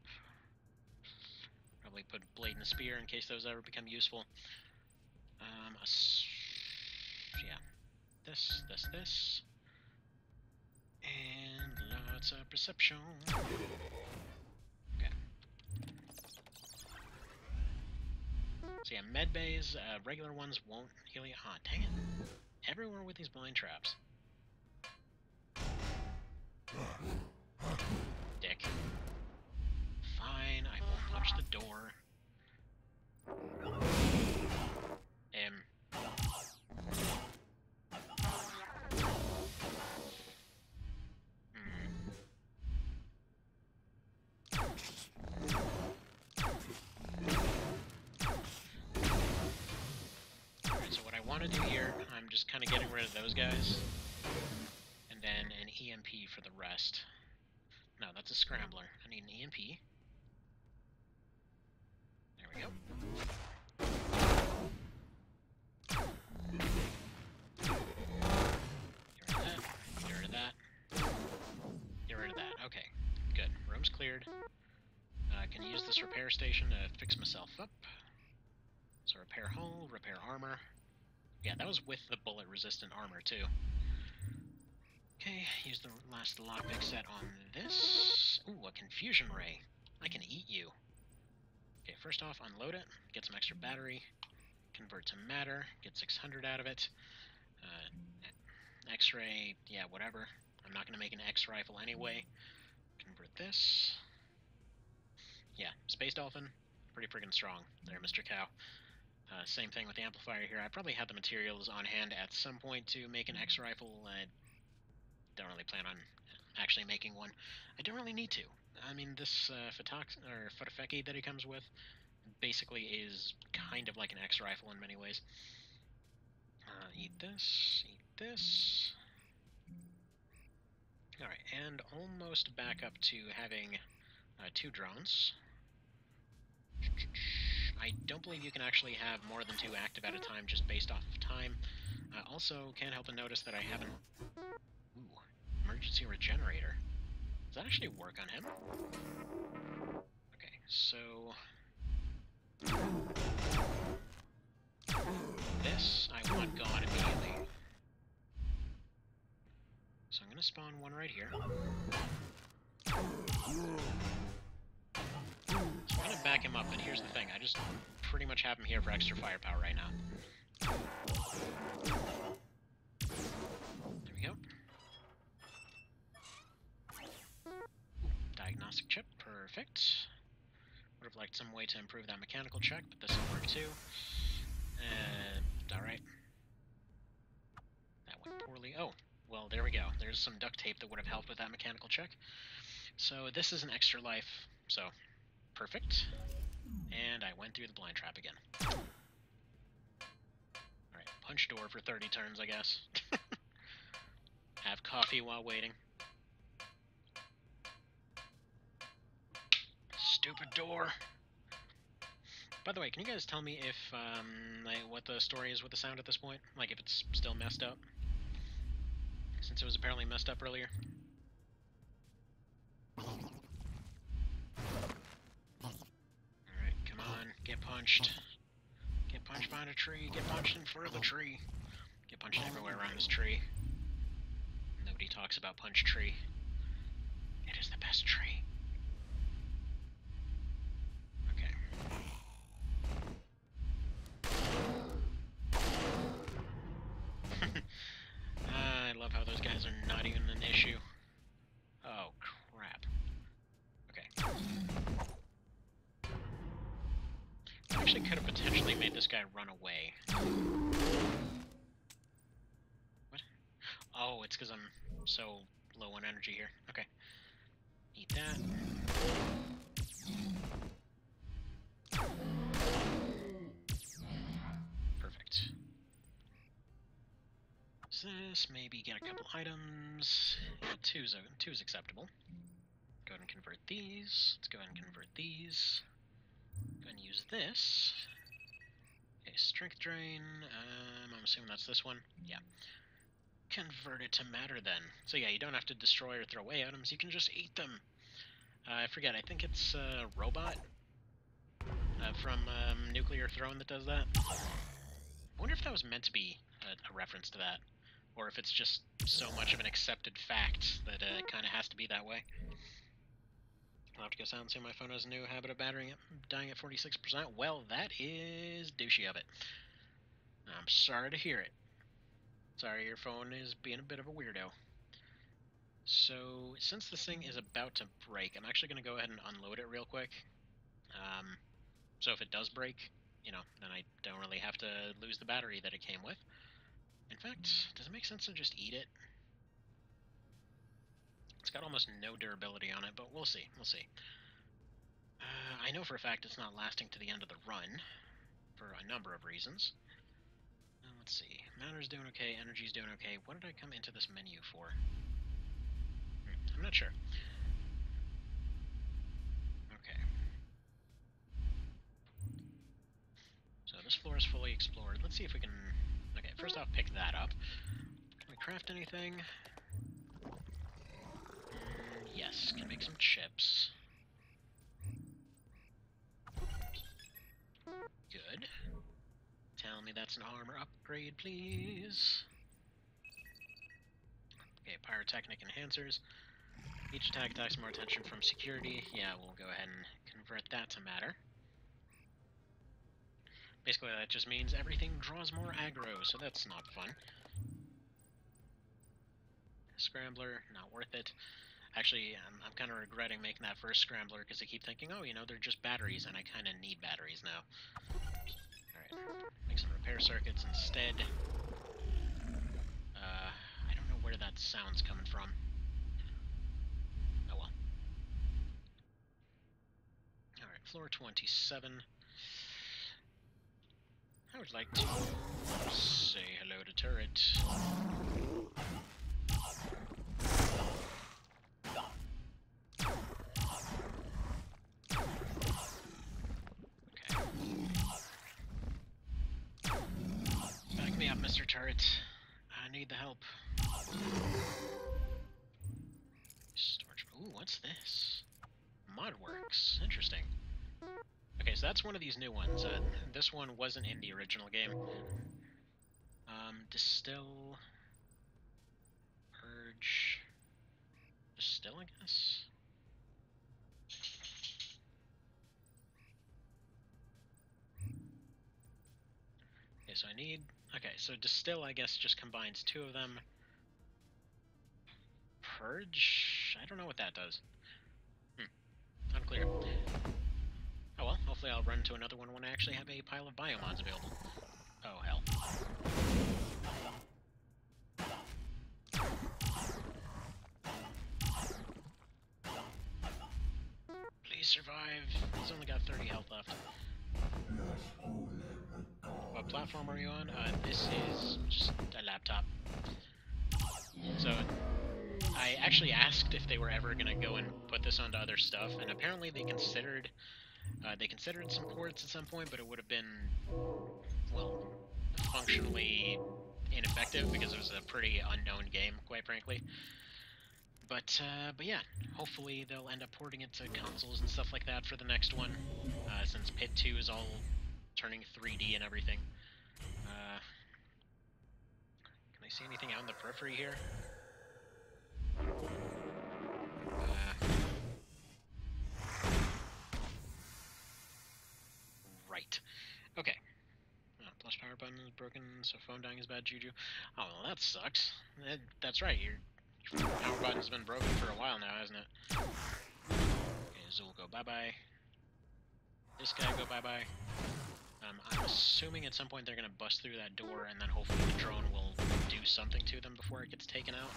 Probably put blade and spear in case those ever become useful. Yeah. This. And lots of perception. Okay. So yeah, med bays, regular ones won't heal you. Ah, dang it. Everywhere with these blind traps. Dick. Fine, I won't punch the door. Alright, so what I want to do here, I'm just kind of getting rid of those guys. And then an EMP for the rest. No, that's a scrambler. I need an EMP. There we go. Get rid of that. Get rid of that. Okay, good. Room's cleared. I can use this repair station to fix myself up. So repair hull, repair armor. Yeah, that was with the bullet-resistant armor, too. Okay, use the last lockpick set on this. Ooh, a confusion ray. I can eat you. Okay, first off, unload it. Get some extra battery. Convert to matter. Get 600 out of it. X-ray, yeah, whatever. I'm not going to make an X-rifle anyway. Convert this. Yeah, Space Dolphin. Pretty friggin' strong there, Mr. Cow. Same thing with the amplifier here. I probably had the materials on hand at some point to make an X-rifle. I don't really plan on actually making one. I don't really need to. I mean, this Futafeki that he comes with basically is kind of like an X-rifle in many ways. Eat this, eat this. Alright, and almost back up to having 2 drones. I don't believe you can actually have more than 2 active at a time just based off of time. Also, can't help but notice that I haven't... Ooh, emergency regenerator. Does that actually work on him? Okay, so... This I want gone immediately. So I'm gonna spawn one right here. So I'm gonna back him up, but here's the thing, I just pretty much have him here for extra firepower right now. There we go. Diagnostic chip, perfect. Would have liked some way to improve that mechanical check, but this will work too. Alright. That went poorly. Oh, well, there we go. There's some duct tape that would have helped with that mechanical check. So this is an extra life, so perfect. And I went through the blind trap again. Alright, punch door for 30 turns, I guess. Have coffee while waiting. Stupid door. By the way, can you guys tell me if, what the story is with the sound at this point? Like, if it's still messed up? Since it was apparently messed up earlier. Alright, come on, get punched. Get punched behind a tree, get punched in front of the tree. Get punched everywhere around this tree. Nobody talks about punch tree. It is the best tree. Okay. I love how those guys are not even an issue. Oh, crap. Okay. I actually could have potentially made this guy run away. What? Oh, it's because I'm so low on energy here. Okay. Eat that. Perfect. This, maybe get a couple items. Yeah, two's acceptable. Go ahead and convert these. Let's go ahead and convert these. Go ahead and use this. Okay, strength drain. I'm assuming that's this one. Yeah. Convert it to matter then. So yeah, you don't have to destroy or throw away items. You can just eat them. I forget. I think it's Robot from Nuclear Throne that does that. I wonder if that was meant to be a reference to that, or if it's just so much of an accepted fact that it kind of has to be that way. I'll have to go silent soon. My phone has a new habit of dying at 46%. Well, that is douchey of it. I'm sorry to hear it. Sorry, your phone is being a bit of a weirdo. So, since this thing is about to break, I'm actually going to go ahead and unload it real quick. So if it does break, you know, then I don't really have to lose the battery that it came with. In fact, does it make sense to just eat it? It's got almost no durability on it, but we'll see. We'll see. I know for a fact it's not lasting to the end of the run, for a number of reasons. Let's see. Matter's doing okay, energy's doing okay. What did I come into this menu for? I'm not sure. Okay. So this floor is fully explored. Let's see if we can... Okay, first off, pick that up. Can we craft anything? Yes, can make some chips. Good. Tell me that's an armor upgrade, please. Okay, pyrotechnic enhancers. Each attack attacks more attention from security. Yeah, we'll go ahead and convert that to matter. Basically, that just means everything draws more aggro, so that's not fun. Scrambler, not worth it. Actually, I'm kind of regretting making that first scrambler because I keep thinking, oh, you know, they're just batteries, and I kind of need batteries now. Alright, make some repair circuits instead. I don't know where that sound's coming from. Oh well. Alright, floor 27. I would like to say hello to Turret. Back me up, Mr. Turret. I need the help. Storage. Ooh, what's this? Modworks. Interesting. Okay, so that's one of these new ones. This one wasn't in the original game. Distill... Purge... Distill, I guess? Okay, so I need... Okay, so Distill, I guess, just combines two of them. Purge? I don't know what that does. Unclear. Oh well, hopefully I'll run into another one when I actually have a pile of biomods available. Oh hell. Please survive. He's only got 30 health left. What platform are you on? This is just a laptop. So, I actually asked if they were ever going to go and put this onto other stuff, and apparently they considered some ports at some point, but it would have been, well, functionally ineffective because it was a pretty unknown game, quite frankly. But yeah, hopefully they'll end up porting it to consoles and stuff like that for the next one, since Pit 2 is all turning 3D and everything. Can I see anything out in the periphery here? Right. Okay. Plus power button is broken, so phone dying is bad juju. Oh, well, that sucks. That's right, your power button's been broken for a while now, hasn't it? Okay, Zool go bye-bye. This guy go bye-bye. I'm assuming at some point they're gonna bust through that door, and then hopefully the drone will do something to them before it gets taken out.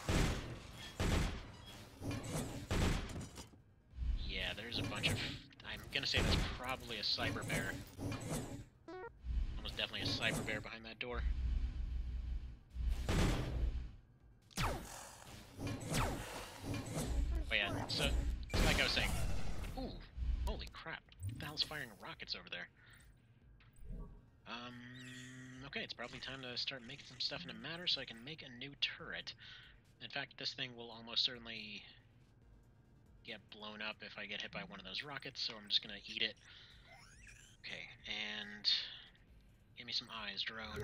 Yeah, there's a bunch of... I'm gonna say that's probably a cyber bear. Almost definitely a cyber bear behind that door. But yeah, so like I was saying... Ooh, holy crap. What the hell's firing rockets over there? Okay, it's probably time to start making some stuff into matter so I can make a new turret. In fact, this thing will almost certainly get blown up if I get hit by one of those rockets, so I'm just gonna eat it. Okay, and give me some eyes, drone.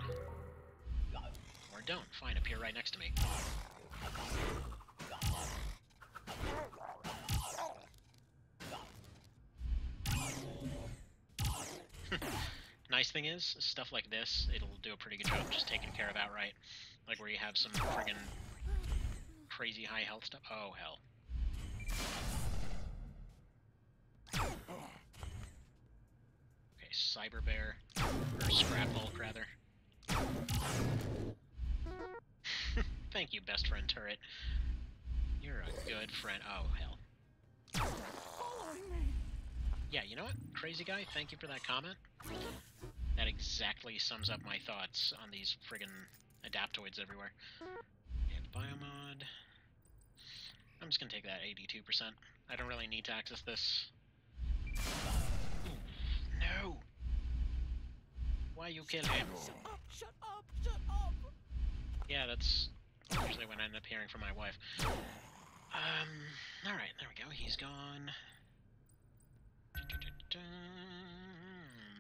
Or don't. Fine, appear right next to me. Nice thing is, stuff like this, it'll do a pretty good job just taking care of outright. Like where you have some friggin' crazy high health stuff. Oh, hell. Okay, Cyber Bear. Or Scrap Hulk, rather. Thank you, best friend turret. You're a good friend. Oh, hell. Yeah, you know what? Crazy guy, thank you for that comment. That exactly sums up my thoughts on these friggin' adaptoids everywhere. And biomod. I'm just gonna take that 82%. I don't really need to access this. Ooh, no! Why you kill him? Shut up! Shut up! Shut up! Yeah, that's usually when I end up hearing from my wife. Alright, there we go. He's gone.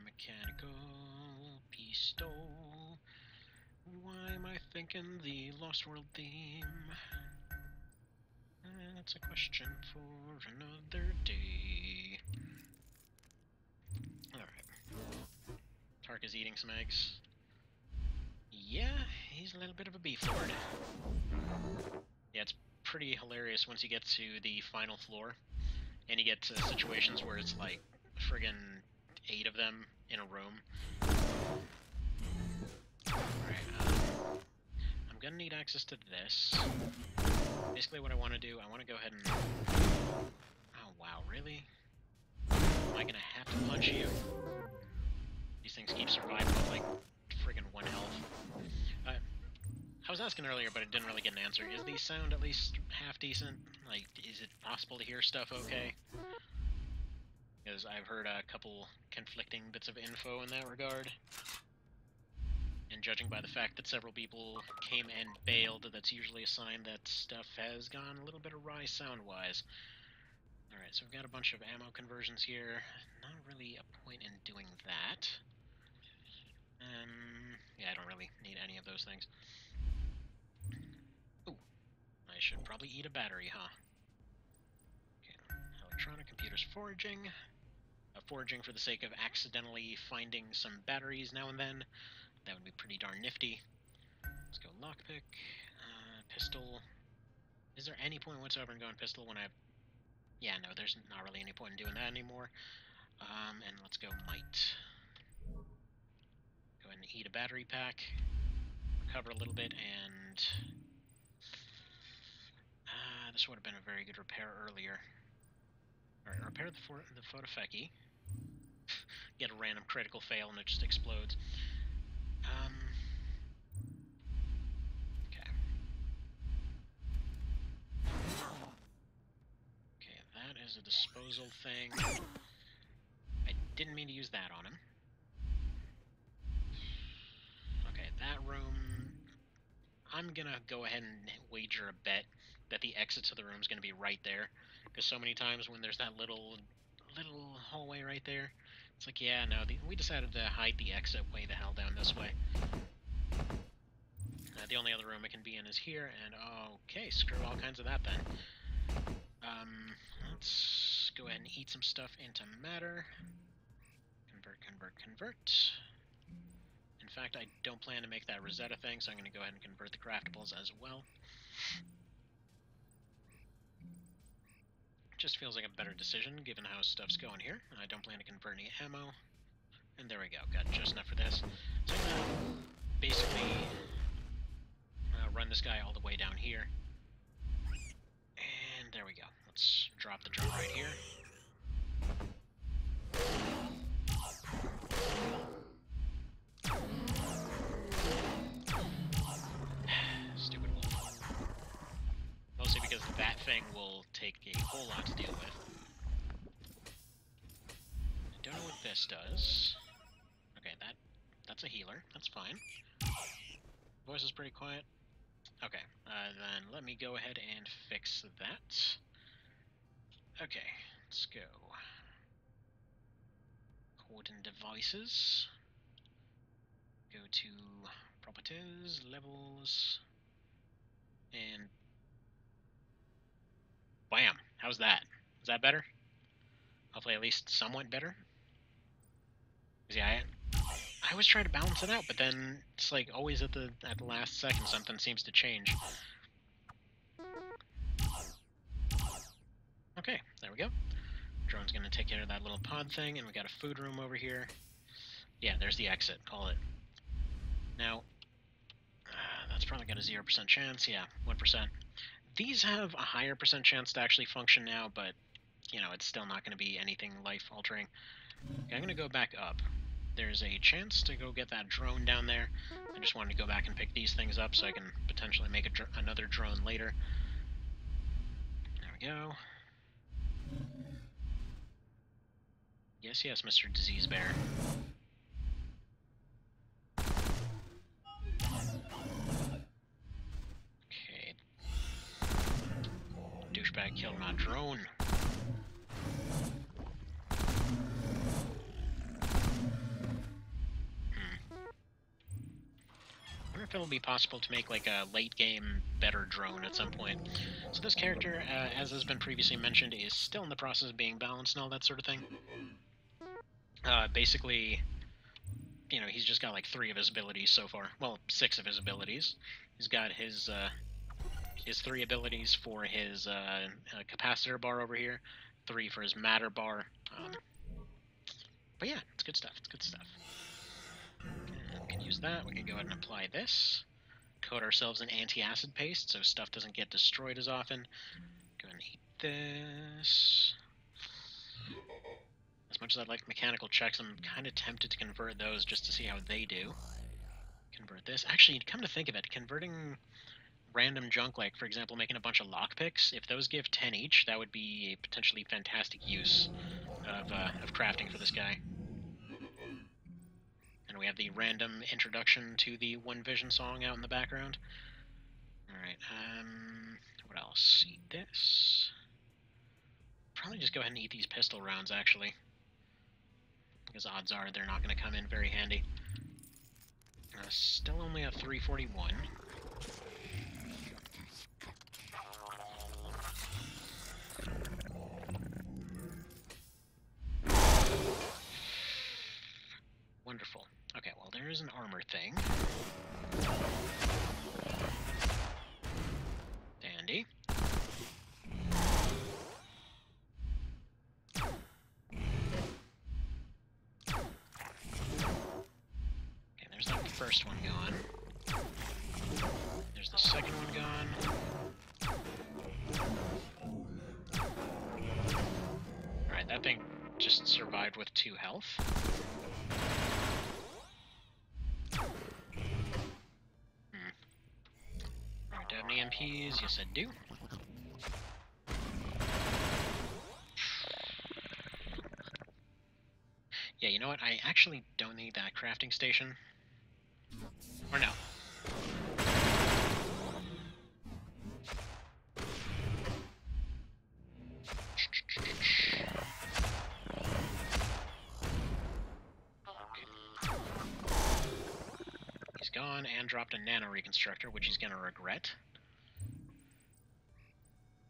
Mechanical pistol. Why am I thinking the Lost World theme? That's a question for another day. Alright. Tark is eating some eggs. Yeah, he's a little bit of a beef lord. Yeah, it's pretty hilarious once you get to the final floor, and you get to situations where it's like friggin' 8 of them in a room. Alright, I'm gonna need access to this. Basically what I want to do, I want to go ahead and... Oh wow, really? Am I gonna have to punch you? These things keep surviving with like friggin' 1 health. I was asking earlier, but I didn't really get an answer. Is the sound at least half decent? Like, is it possible to hear stuff okay? Because I've heard a couple conflicting bits of info in that regard. And judging by the fact that several people came and bailed, that's usually a sign that stuff has gone a little bit awry sound-wise. Alright, so we've got a bunch of ammo conversions here. Not really a point in doing that. Yeah, I don't really need any of those things. Ooh, I should probably eat a battery, huh? Okay, electronic computers foraging. Foraging for the sake of accidentally finding some batteries now and then. That would be pretty darn nifty. Let's go lockpick. Pistol. Is there any point whatsoever in going pistol when I... Yeah, no, there's not really any point in doing that anymore. And let's go might. Go ahead and eat a battery pack. Recover a little bit, and... this would have been a very good repair earlier. Alright, repair the Photofeki. Get a random critical fail and it just explodes. Okay. Okay, that is a disposal thing. I didn't mean to use that on him. Okay, that room... I'm gonna go ahead and wager a bet that the exit to the room is gonna be right there. Because so many times when there's that little hallway right there, it's like, yeah, no, we decided to hide the exit way the hell down this way. The only other room it can be in is here, and okay, screw all kinds of that then. Let's go ahead and eat some stuff into matter. Convert, convert, convert. And fact, I don't plan to make that Rosetta thing, so I'm going to go ahead and convert the craftables as well. Just feels like a better decision, given how stuff's going here. I don't plan to convert any ammo. And there we go, got just enough for this. So I'm going to basically run this guy all the way down here. And there we go. Let's drop the drone right here. Stupid wolf. Mostly because that thing will take a whole lot to deal with. I don't know what this does. Okay, that's a healer. That's fine. Voice is pretty quiet. Okay, then let me go ahead and fix that. Okay, let's go. Coordinate devices. Go to properties, levels, and bam! How's that? Is that better? Hopefully at least somewhat better. Yeah, I always try to balance it out, but then it's like always at the last second something seems to change. Okay, there we go. Drone's gonna take care of that little pod thing, and we got a food room over here. Yeah, there's the exit. Call it. Now, that's probably got a 0% chance. Yeah, 1%. These have a higher percent chance to actually function now, but, you know, it's still not going to be anything life-altering. Okay, I'm going to go back up. There's a chance to go get that drone down there. I just wanted to go back and pick these things up so I can potentially make another drone later. There we go. Yes, yes, Mr. Disease Bear. Okay. Douchebag killed my drone. I wonder if it'll be possible to make like a late game better drone at some point. So this character, as has been previously mentioned, is still in the process of being balanced and all that sort of thing. Basically, you know, he's just got like 3 of his abilities so far. Well, 6 of his abilities. He's got his 3 abilities for his capacitor bar over here, 3 for his matter bar. But yeah, it's good stuff. It's good stuff. Okay, we can use that. We can go ahead and apply this. Coat ourselves in anti-acid paste so stuff doesn't get destroyed as often. Go ahead and eat this. As much as I'd like mechanical checks, I'm kind of tempted to convert those just to see how they do. Convert this. Actually, come to think of it, converting random junk, like, for example, making a bunch of lockpicks, if those give 10 each, that would be a potentially fantastic use of crafting for this guy. And we have the random introduction to the One Vision song out in the background. Alright, what else? Eat this. Probably just go ahead and eat these pistol rounds, actually. Because odds are they're not going to come in very handy. Still only a 341. Wonderful. Okay, well, there is an armor thing. Dandy. Okay, there's that first one gone. There's the second one gone. Alright, that thing just survived with 2 health. Alright, do I have any MPs? Yes, I do. Yeah, you know what? I actually don't need that crafting station. Or no. He's gone and dropped a nano reconstructor, which he's gonna regret.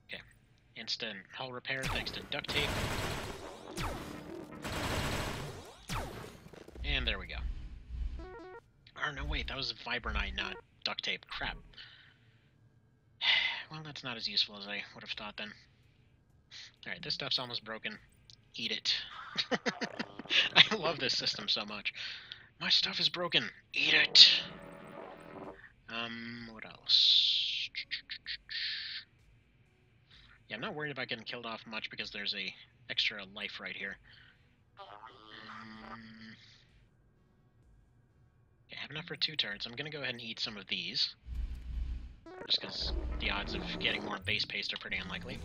Okay. Instant hull repair thanks to duct tape. And there we go. wait, that was Vibranite, not duct tape. Crap. Well, that's not as useful as I would have thought then. Alright, this stuff's almost broken. Eat it. I love this system so much. My stuff is broken. Eat it! What else? Yeah, I'm not worried about getting killed off much because there's a extra life right here. Okay, I have enough for 2 turrets. I'm gonna go ahead and eat some of these. Just because the odds of getting more base paste are pretty unlikely.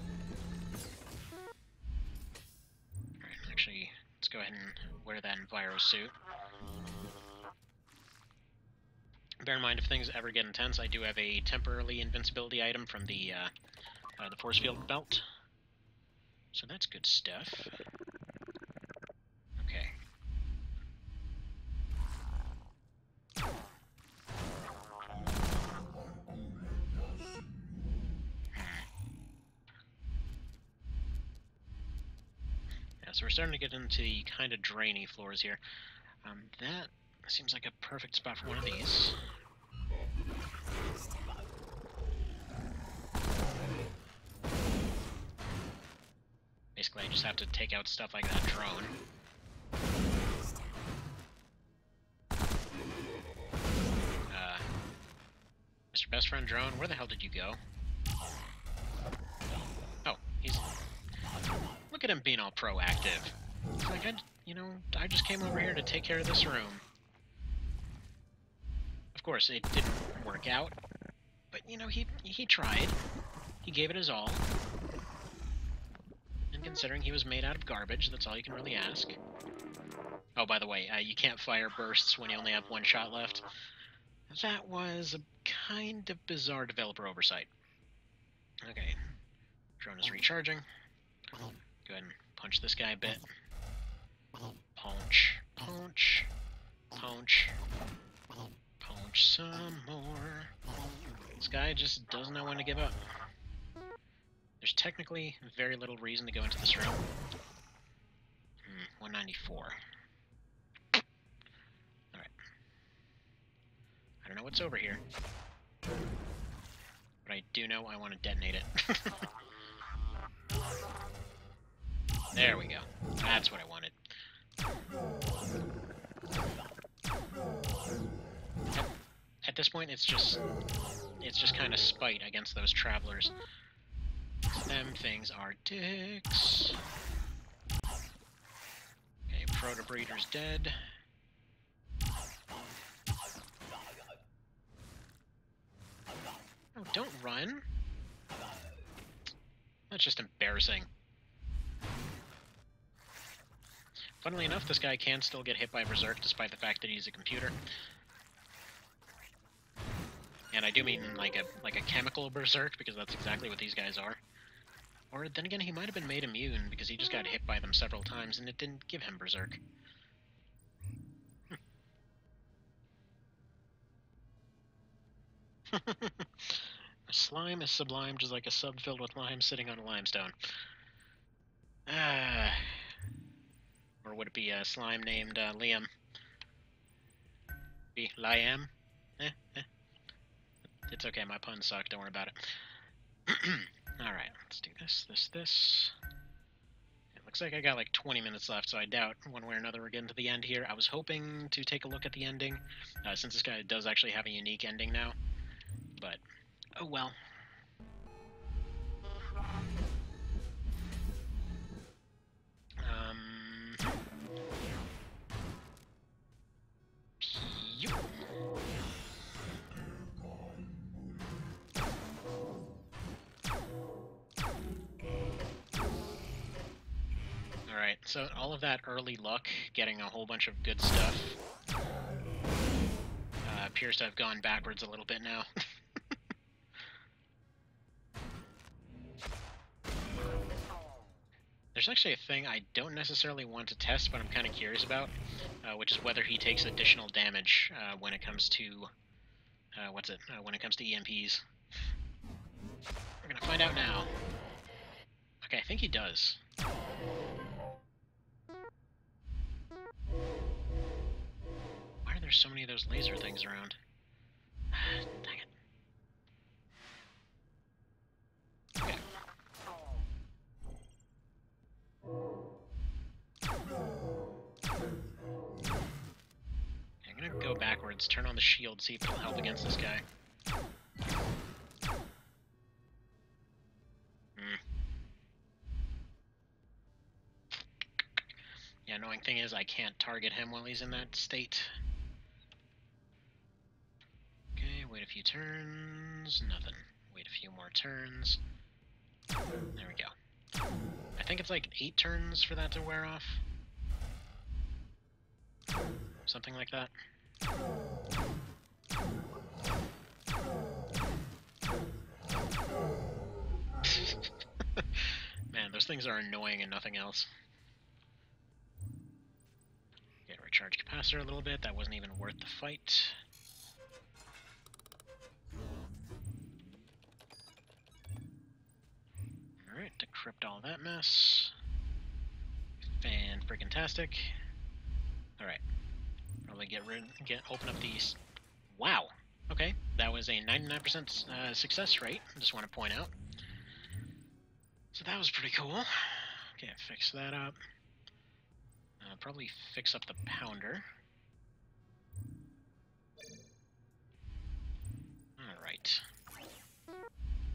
Alright, actually, let's go ahead and wear that Enviro suit. Bear in mind, if things ever get intense, I do have a temporarily invincibility item from the force field belt. So that's good stuff. Okay. Yeah, so we're starting to get into the kind of drainy floors here. That seems like a perfect spot for one of these. Basically, I just have to take out stuff like that drone. Mr. Best Friend Drone, where the hell did you go? Oh, he's... Look at him being all proactive. It's like, I just came over here to take care of this room. Of course, it didn't work out, but, he tried. He gave it his all. And considering he was made out of garbage, that's all you can really ask. Oh, by the way, you can't fire bursts when you only have 1 shot left. That was a kind of bizarre developer oversight. Okay. Drone is recharging. Go ahead and punch this guy a bit. Punch. Punch. Punch. Punch some more. This guy just doesn't know when to give up. There's technically very little reason to go into this room. 194. Alright. I don't know what's over here. But I do know I want to detonate it. There we go. That's what I wanted. At this point, it's just kind of spite against those travelers. Them things are dicks. Okay, Proto-Breeder's dead. Oh, don't run. That's just embarrassing. Funnily enough, this guy can still get hit by Berserk despite the fact that he's a computer. And I do mean like a chemical Berserk, because that's exactly what these guys are. Or then again, he might have been made immune because he just got hit by them several times and it didn't give him Berserk. A slime is sublime, just like a sub filled with lime sitting on a limestone. Or would it be a slime named Liam? Be Liam? It's okay, my puns suck, don't worry about it. Alright, let's do this. It looks like I got like 20 minutes left, so I doubt one way or another we're getting to the end here. I was hoping to take a look at the ending, since this guy does actually have a unique ending now. But, oh well. Alright, so all of that early luck, getting a whole bunch of good stuff, appears to have gone backwards a little bit now. There's actually a thing I don't necessarily want to test, but I'm kind of curious about, which is whether he takes additional damage when it comes to, when it comes to EMPs. We're gonna find out now. Okay, I think he does. Why are there there's so many of those laser things around? Dang it. Okay. I'm gonna go backwards, turn on the shield, see if it'll help against this guy. Yeah, annoying thing is I can't target him while he's in that state. Okay, wait a few turns, nothing. Wait a few more turns. There we go. I think it's like 8 turns for that to wear off. Something like that. Man, those things are annoying and nothing else. Okay, recharge capacitor a little bit. That wasn't even worth the fight. Alright, decrypt all that mess. Fan-freaking-tastic. Alright. Probably open up these. Wow! Okay, that was a 99% success rate, I just want to point out. So that was pretty cool. Okay, fix that up. Probably fix up the pounder. Alright.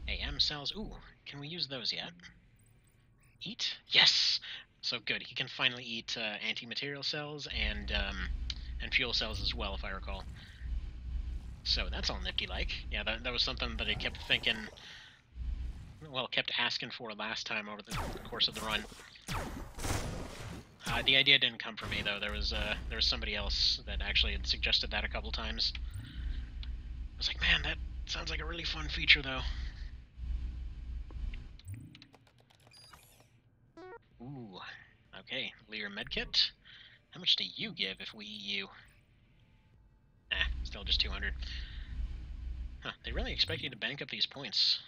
AM cells. Ooh, can we use those yet? Eat? Yes! So good, he can finally eat anti-material cells and fuel cells as well, if I recall. So that's all nifty-like. Yeah, that was something that I kept thinking, well, kept asking for last time over the course of the run. The idea didn't come from me, though. There was somebody else that actually had suggested that a couple times. I was like, man, that sounds like a really fun feature, though. Ooh, okay, Lear medkit. How much do you give if we eat you? Still just 200. Huh, they really expect you to bank up these points.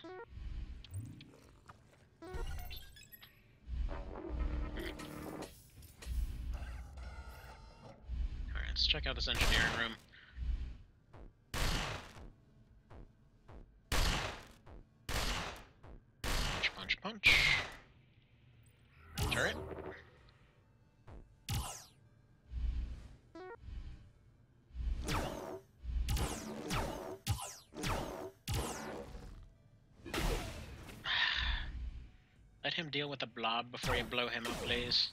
Alright, let's check out this engineering room. Punch, punch, punch. Turret. Let him deal with the blob before you blow him up, please.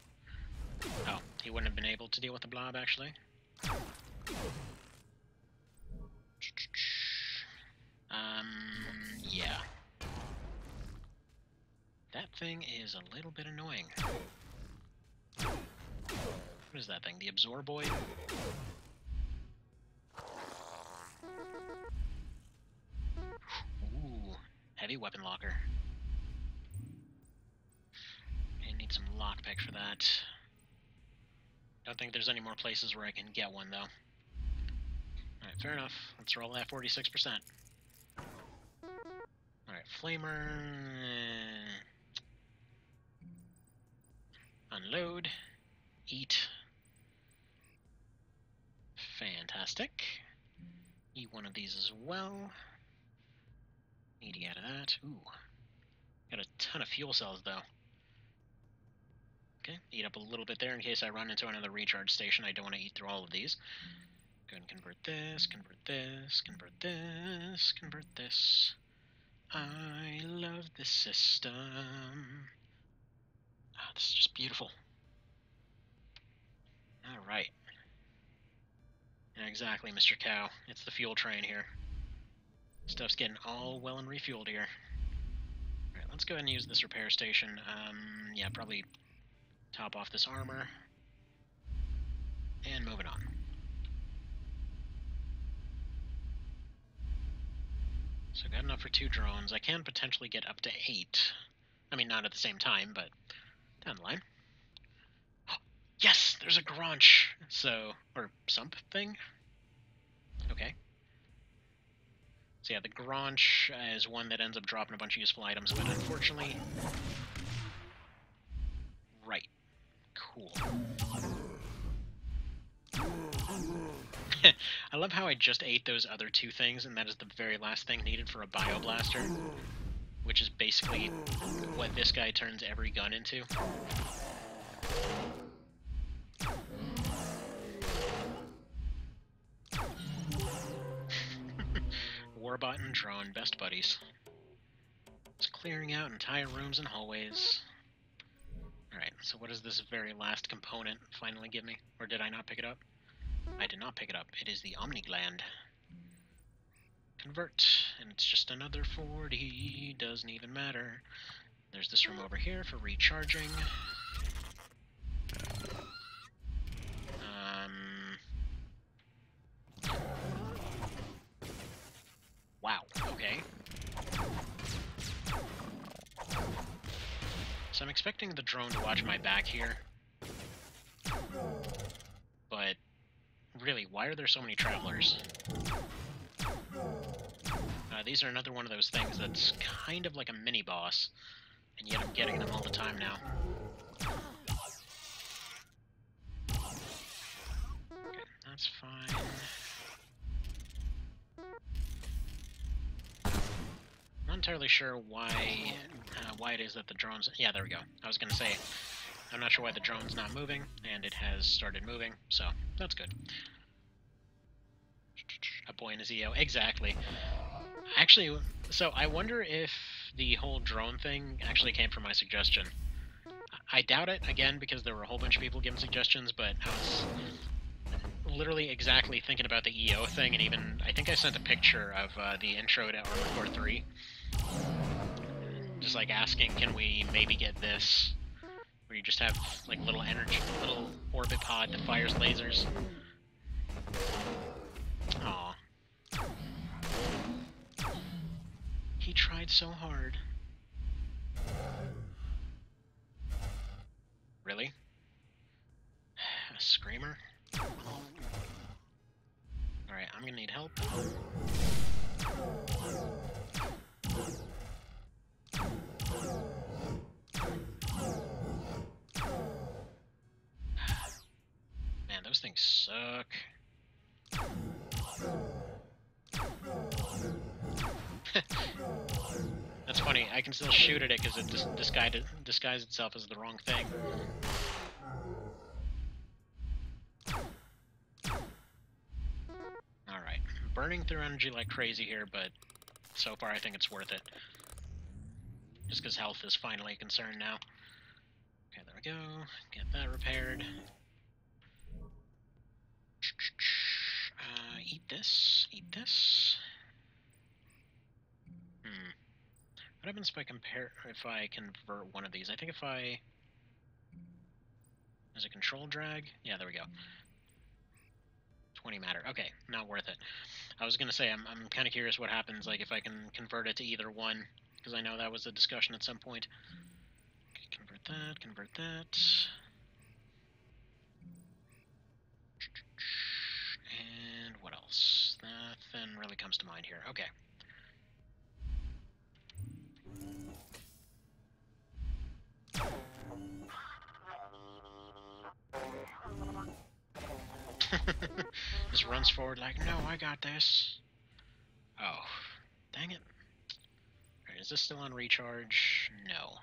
Oh, he wouldn't have been able to deal with the blob, actually. Yeah. That thing is a little bit annoying. What is that thing? The Absorboid? Ooh, heavy weapon locker. I need some lockpick for that. Don't think there's any more places where I can get one, though. Alright, fair enough. Let's roll that 46%. Alright, flamer... Unload. Eat. Fantastic. Eat one of these as well. Need to get out of that. Ooh. Got a ton of fuel cells, though. Okay, eat up a little bit there in case I run into another recharge station. I don't want to eat through all of these. Go ahead and convert this, convert this, convert this, convert this. I love this system. Ah, this is just beautiful. Alright. Yeah, exactly, Mr. Cow. It's the fuel train here. Stuff's getting all well and refueled here. Alright, let's go ahead and use this repair station. Yeah, probably top off this armor. And moving on. So got enough for 2 drones. I can potentially get up to 8. I mean, not at the same time, but down the line. Oh, yes! There's a Granch! So, or something? Okay. So yeah, the Granch is one that ends up dropping a bunch of useful items, but unfortunately... Right. Cool. I love how I just ate those other two things, and that is the very last thing needed for a bioblaster, which is basically what this guy turns every gun into. Warbot and drone, best buddies. It's clearing out entire rooms and hallways. Alright, so what does this very last component finally give me? Or did I not pick it up? I did not pick it up. It is the Omni Gland. Convert, and it's just another 40, doesn't even matter. There's this room over here for recharging. Wow, okay. So I'm expecting the drone to watch my back here. But really, why are there so many travelers? These are another one of those things that's kind of like a mini-boss, and yet I'm getting them all the time now. Okay, that's fine. Not entirely sure why it is that the drone's... Yeah, there we go. I was going to say, I'm not sure why the drone's not moving, and it has started moving, so that's good. A boy in his EO. Exactly. Actually, so I wonder if the whole drone thing actually came from my suggestion. I doubt it, again, because there were a whole bunch of people giving suggestions, but I was literally exactly thinking about the EO thing, and even, I think I sent a picture of the intro to Armored Core 3. Just like asking, can we maybe get this, where you just have like little orbit pod that fires lasers. Aw. He tried so hard. Really? A screamer? Alright, I'm gonna need help. Man, those things suck. That's funny, I can still shoot at it because it disguised itself as the wrong thing. Alright, burning through energy like crazy here, but so far I think it's worth it. Just because health is finally a concern now. Okay, there we go. Get that repaired. Eat this. Eat this. What happens if I convert one of these? I think if I... Is it control drag? Yeah, there we go. 20 matter. Okay, not worth it. I was gonna say, I'm kind of curious what happens, like, if I can convert it to either one, because I know that was a discussion at some point. Okay, convert that, convert that. And what else? Nothing really comes to mind here. Okay. Just runs forward like, no, I got this. Oh, dang it. Alright, is this still on recharge? No.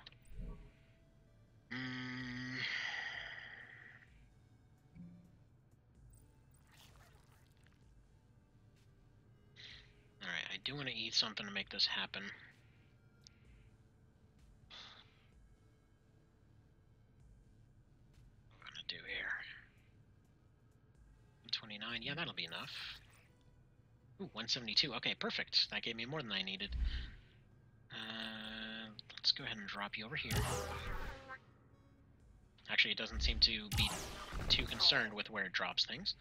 Alright, I do want to eat something to make this happen. What am I gonna do here? 129, yeah, that'll be enough. Ooh, 172, okay, perfect. That gave me more than I needed. Let's go ahead and drop you over here. Actually, it doesn't seem to be too concerned with where it drops things.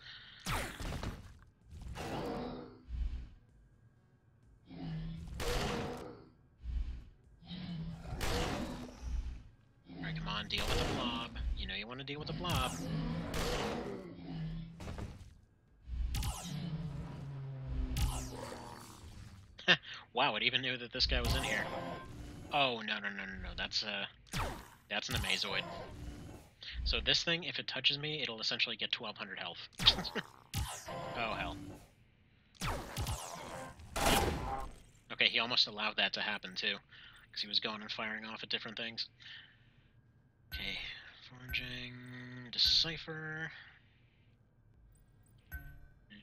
Alright, come on, deal with the blob. You know you want to deal with the blob. Wow, it even knew that this guy was in here. Oh, no, that's an Amazoid. So this thing, if it touches me, it'll essentially get 1200 health. Oh, hell. Okay, he almost allowed that to happen too, because he was going and firing off at different things. Okay, foraging, decipher,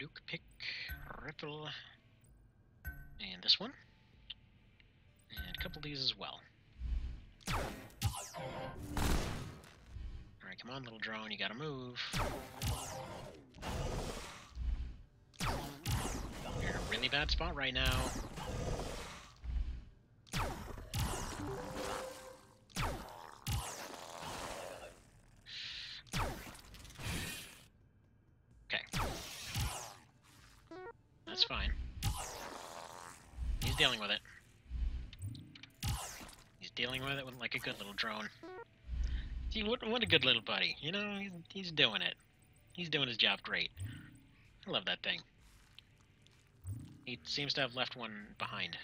Luke pick, ripple, and this one, and a couple of these as well. Alright, come on, little drone, you gotta move. You're in a really bad spot right now. Okay. That's fine. He's dealing with it. He's dealing with it like a good little drone. See, what a good little buddy. You know, he's doing it. He's doing his job great. I love that thing. He seems to have left one behind.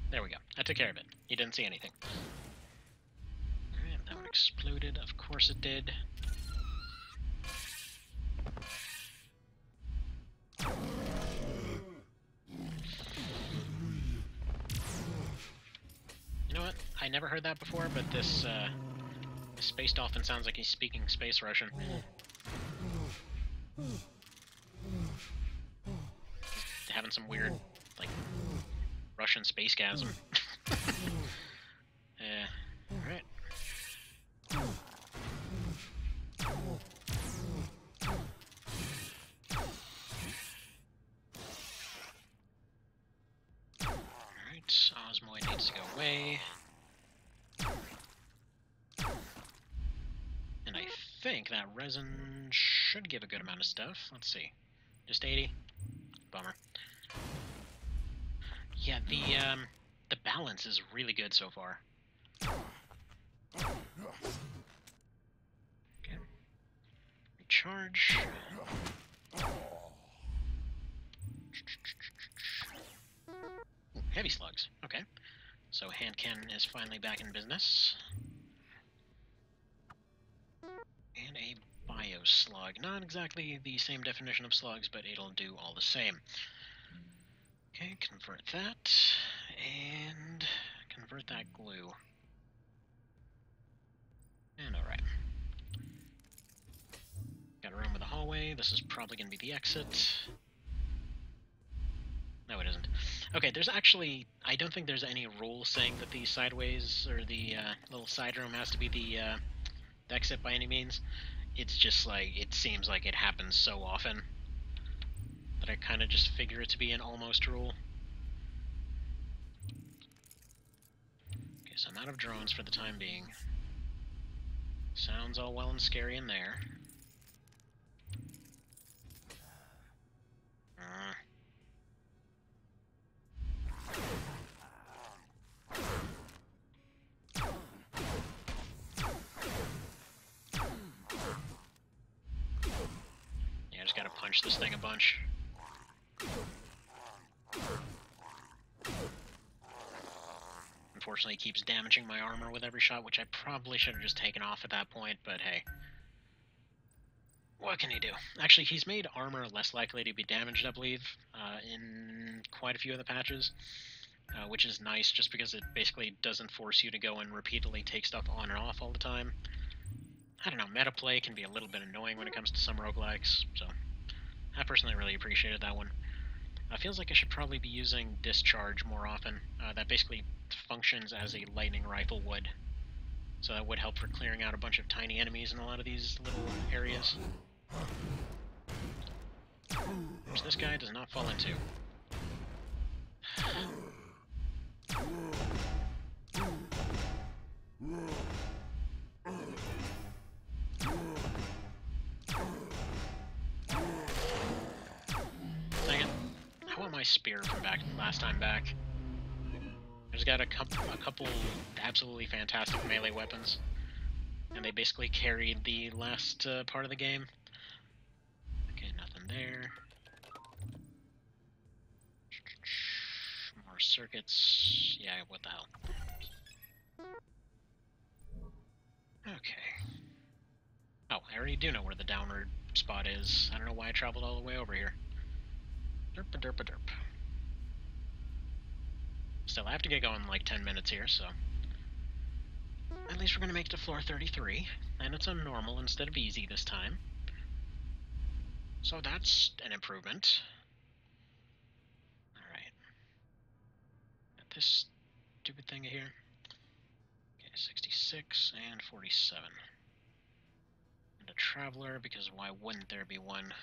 There we go. I took care of it. He didn't see anything. Alright, that one exploded. Of course it did. You know what? I never heard that before, but this space dolphin sounds like he's speaking space Russian. Having some weird, like, Russian spacegasm. Yeah. Alright. Alright, Osmoid needs to go away. And I think that resin should give a good amount of stuff. Let's see. Just 80? Bummer. Yeah, the balance is really good so far. Okay. Recharge. Ooh, heavy slugs. Okay. So hand cannon is finally back in business. And a bio slug. Not exactly the same definition of slugs, but it'll do all the same. Okay, convert that, and convert that glue. And alright. Got a room with a hallway. This is probably going to be the exit. No, it isn't. Okay, there's actually... I don't think there's any rule saying that the sideways, or the little side room has to be the exit by any means. It's just like, it seems like it happens so often that I kind of just figure it to be an almost rule. Okay, so I'm out of drones for the time being. Sounds all well and scary in there. Yeah, I just gotta punch this thing a bunch. Unfortunately, it keeps damaging my armor with every shot, which I probably should have just taken off at that point, but hey. What can he do? Actually, he's made armor less likely to be damaged, I believe, in quite a few of the patches, which is nice just because it basically doesn't force you to go and repeatedly take stuff on and off all the time. I don't know, meta play can be a little bit annoying when it comes to some roguelikes, so I personally really appreciated that one. Feels like I should probably be using Discharge more often. That basically functions as a lightning rifle would. So that would help for clearing out a bunch of tiny enemies in a lot of these little areas. Which this guy does not fall into. Dang it. I want my spear from back last time back. I just got a couple absolutely fantastic melee weapons, and they basically carried the last part of the game. Okay, nothing there. More circuits. Yeah, what the hell. Okay. Oh, I already do know where the downward spot is. I don't know why I traveled all the way over here. Derp. Still, I have to get going in like 10 minutes here, so... At least we're gonna make it to floor 33, and it's on normal instead of easy this time. So that's an improvement. Alright. Got this stupid thing here. Okay, 66 and 47. And a traveler, because why wouldn't there be one?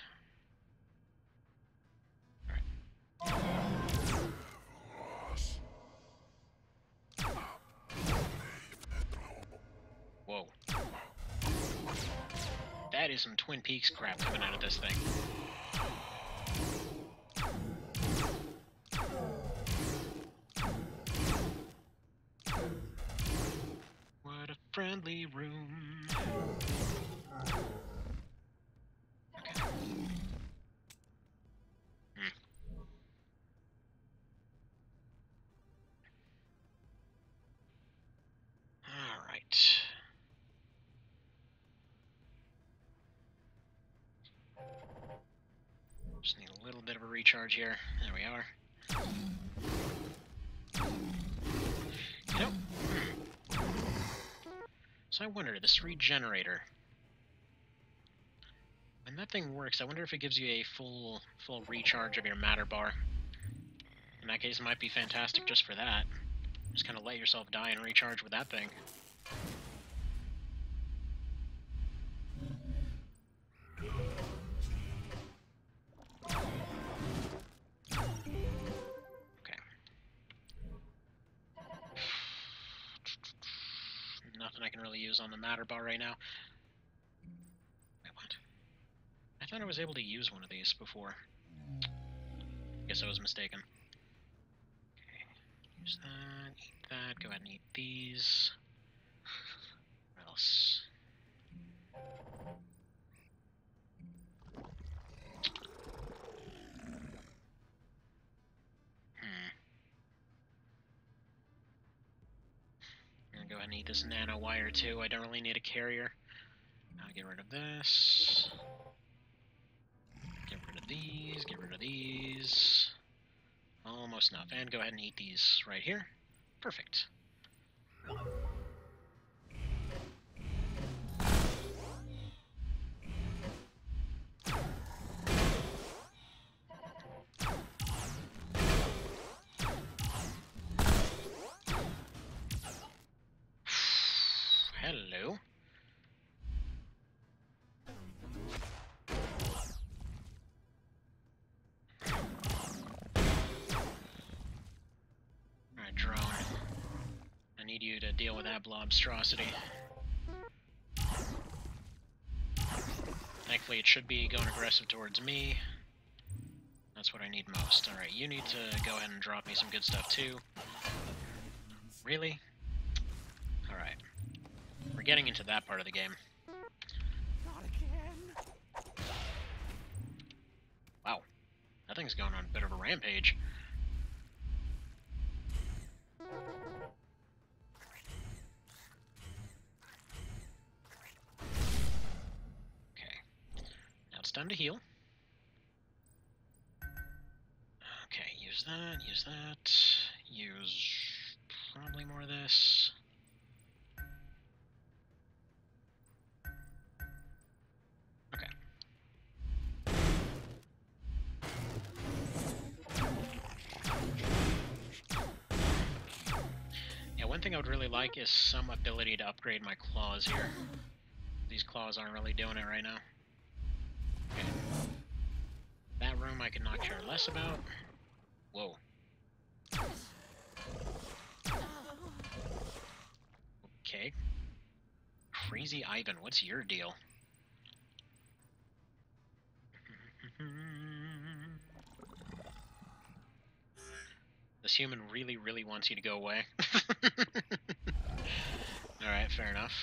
Whoa. That is some Twin Peaks crap coming out of this thing. What a friendly room. Okay. Alright. Just need a little bit of a recharge here. There we are. You know, so I wonder, this regenerator, when that thing works, I wonder if it gives you a full recharge of your matter bar. In that case, it might be fantastic just for that. Just kind of let yourself die and recharge with that thing. Okay. Nothing I can really use on the matter bar right now. Wait, what? I thought I was able to use one of these before. Guess I was mistaken. Okay. Use that, eat that, go ahead and eat these. What else? I'm gonna go ahead and eat this nano wire too. I don't really need a carrier. I'll get rid of this. Get rid of these, get rid of these. Almost enough. And go ahead and eat these right here. Perfect. Hello. Alright, drone. I need you to deal with that blobstrosity. Thankfully, it should be going aggressive towards me. That's what I need most. Alright, you need to go ahead and drop me some good stuff too. Really? Alright. We're getting into that part of the game. Not again. Wow. That thing's going on a bit of a rampage. Okay. Now it's time to heal. Okay, use that, use probably more of this. Okay. Yeah, one thing I would really like is some ability to upgrade my claws here. These claws aren't really doing it right now. Okay. That room I could not care less about. Whoa. Okay. Crazy Ivan, what's your deal? This human really, really wants you to go away. Alright, fair enough.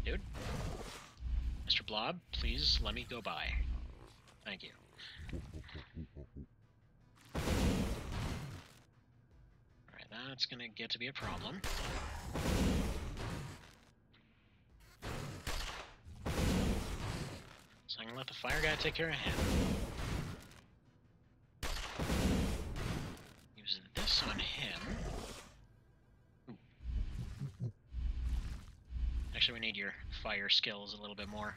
Dude? Mr. Blob, please let me go by. Thank you. Alright, that's gonna get to be a problem. So I'm gonna let the fire guy take care of him. Use this on him. Ooh. Actually, we need your fire skills a little bit more.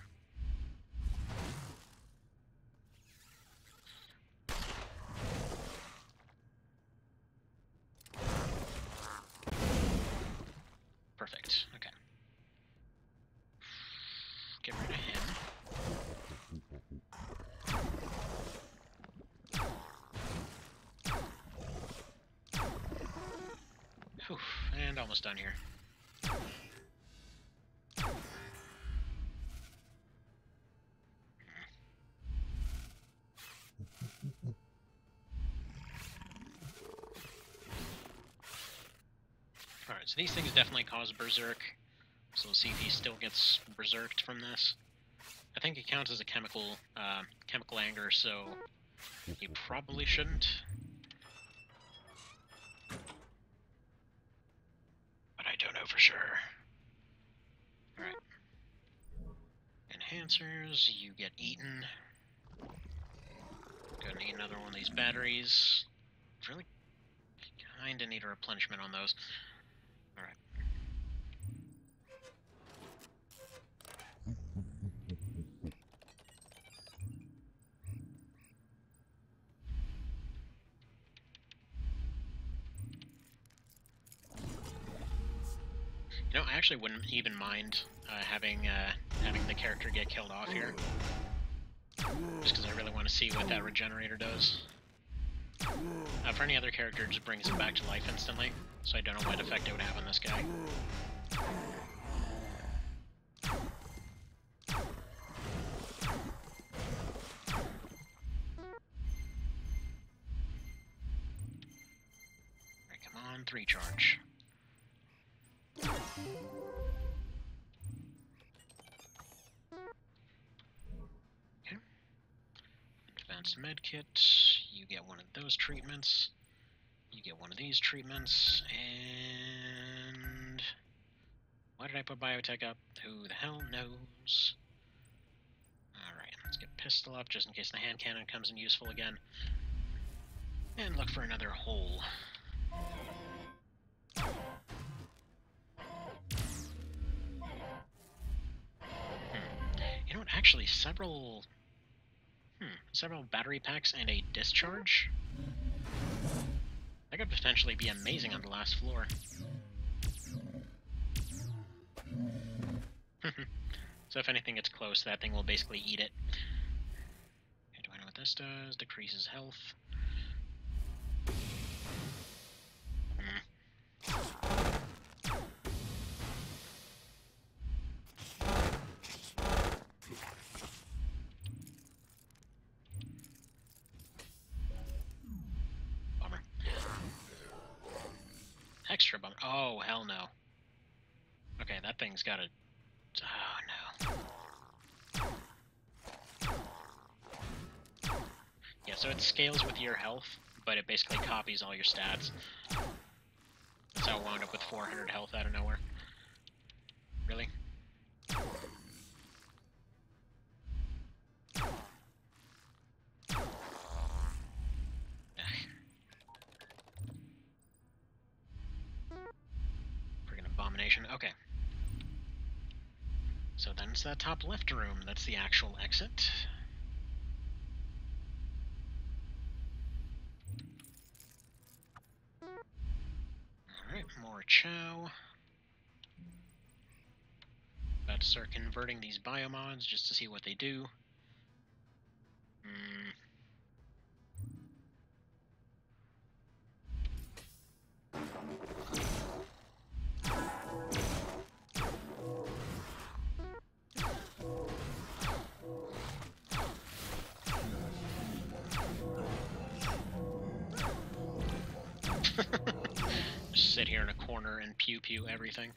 Perfect. Okay. Get rid of him. Whew, and almost done here. Alright, so these things definitely cause berserk. So we'll see if he still gets berserked from this. I think it counts as a chemical anger, so he probably shouldn't. But I don't know for sure. Alright. Enhancers, you get eaten. Go and eat another one of these batteries. Really kinda need a replenishment on those. Alright. You know, I actually wouldn't even mind having the character get killed off here. Just because I really want to see what that regenerator does. For any other character, it just brings it back to life instantly, so I don't know what effect it would have on this guy. Alright, come on, 3 charge. Okay. Advanced medkit, you get one of those treatments. You get one of these treatments, and... Why did I put biotech up? Who the hell knows? Alright, let's get pistol up just in case the hand cannon comes in useful again. And look for another hole. You know what, actually, several battery packs and a discharge? That could potentially be amazing on the last floor. So if anything gets close, that thing will basically eat it. Okay, do I know what this does? Decreases health. Bummer. Extra bummer. Oh, hell no. Okay, that thing's got a... Oh, no. Yeah, so it scales with your health, but it basically copies all your stats. That's how I wound up with 400 health out of nowhere. Really? Friggin' abomination. Okay. So then it's that top left room. That's the actual exit. Alright, more chow. About to start converting these biomods just to see what they do. Just sit here in a corner and pew-pew everything.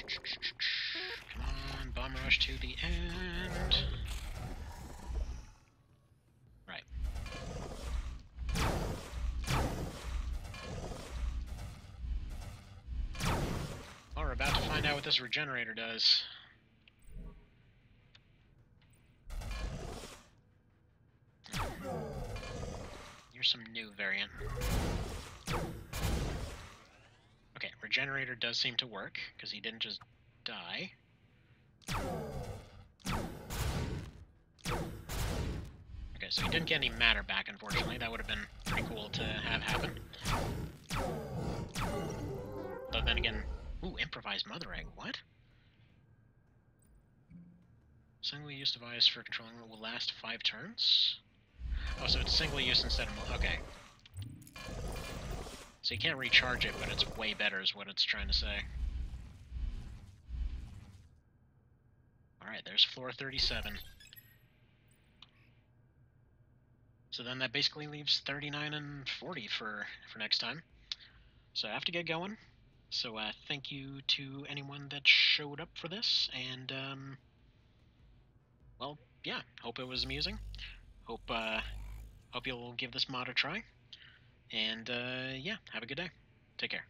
Come on, bomb rush to the end. Right. Well, we're about to find out what this regenerator does. Here's some new variant. Okay, regenerator does seem to work, because he didn't just die. Okay, so he didn't get any matter back, unfortunately. That would have been pretty cool to have happen. But then again... Ooh, improvised mother egg, what? Single-use device for controlling will last 5 turns? Oh, so it's single-use instead of... Okay. So you can't recharge it, but it's way better is what it's trying to say. Alright, there's floor 37. So then that basically leaves 39 and 40 for next time. So I have to get going. So thank you to anyone that showed up for this, and well, yeah, hope it was amusing. Hope you'll give this mod a try. And yeah, have a good day. Take care.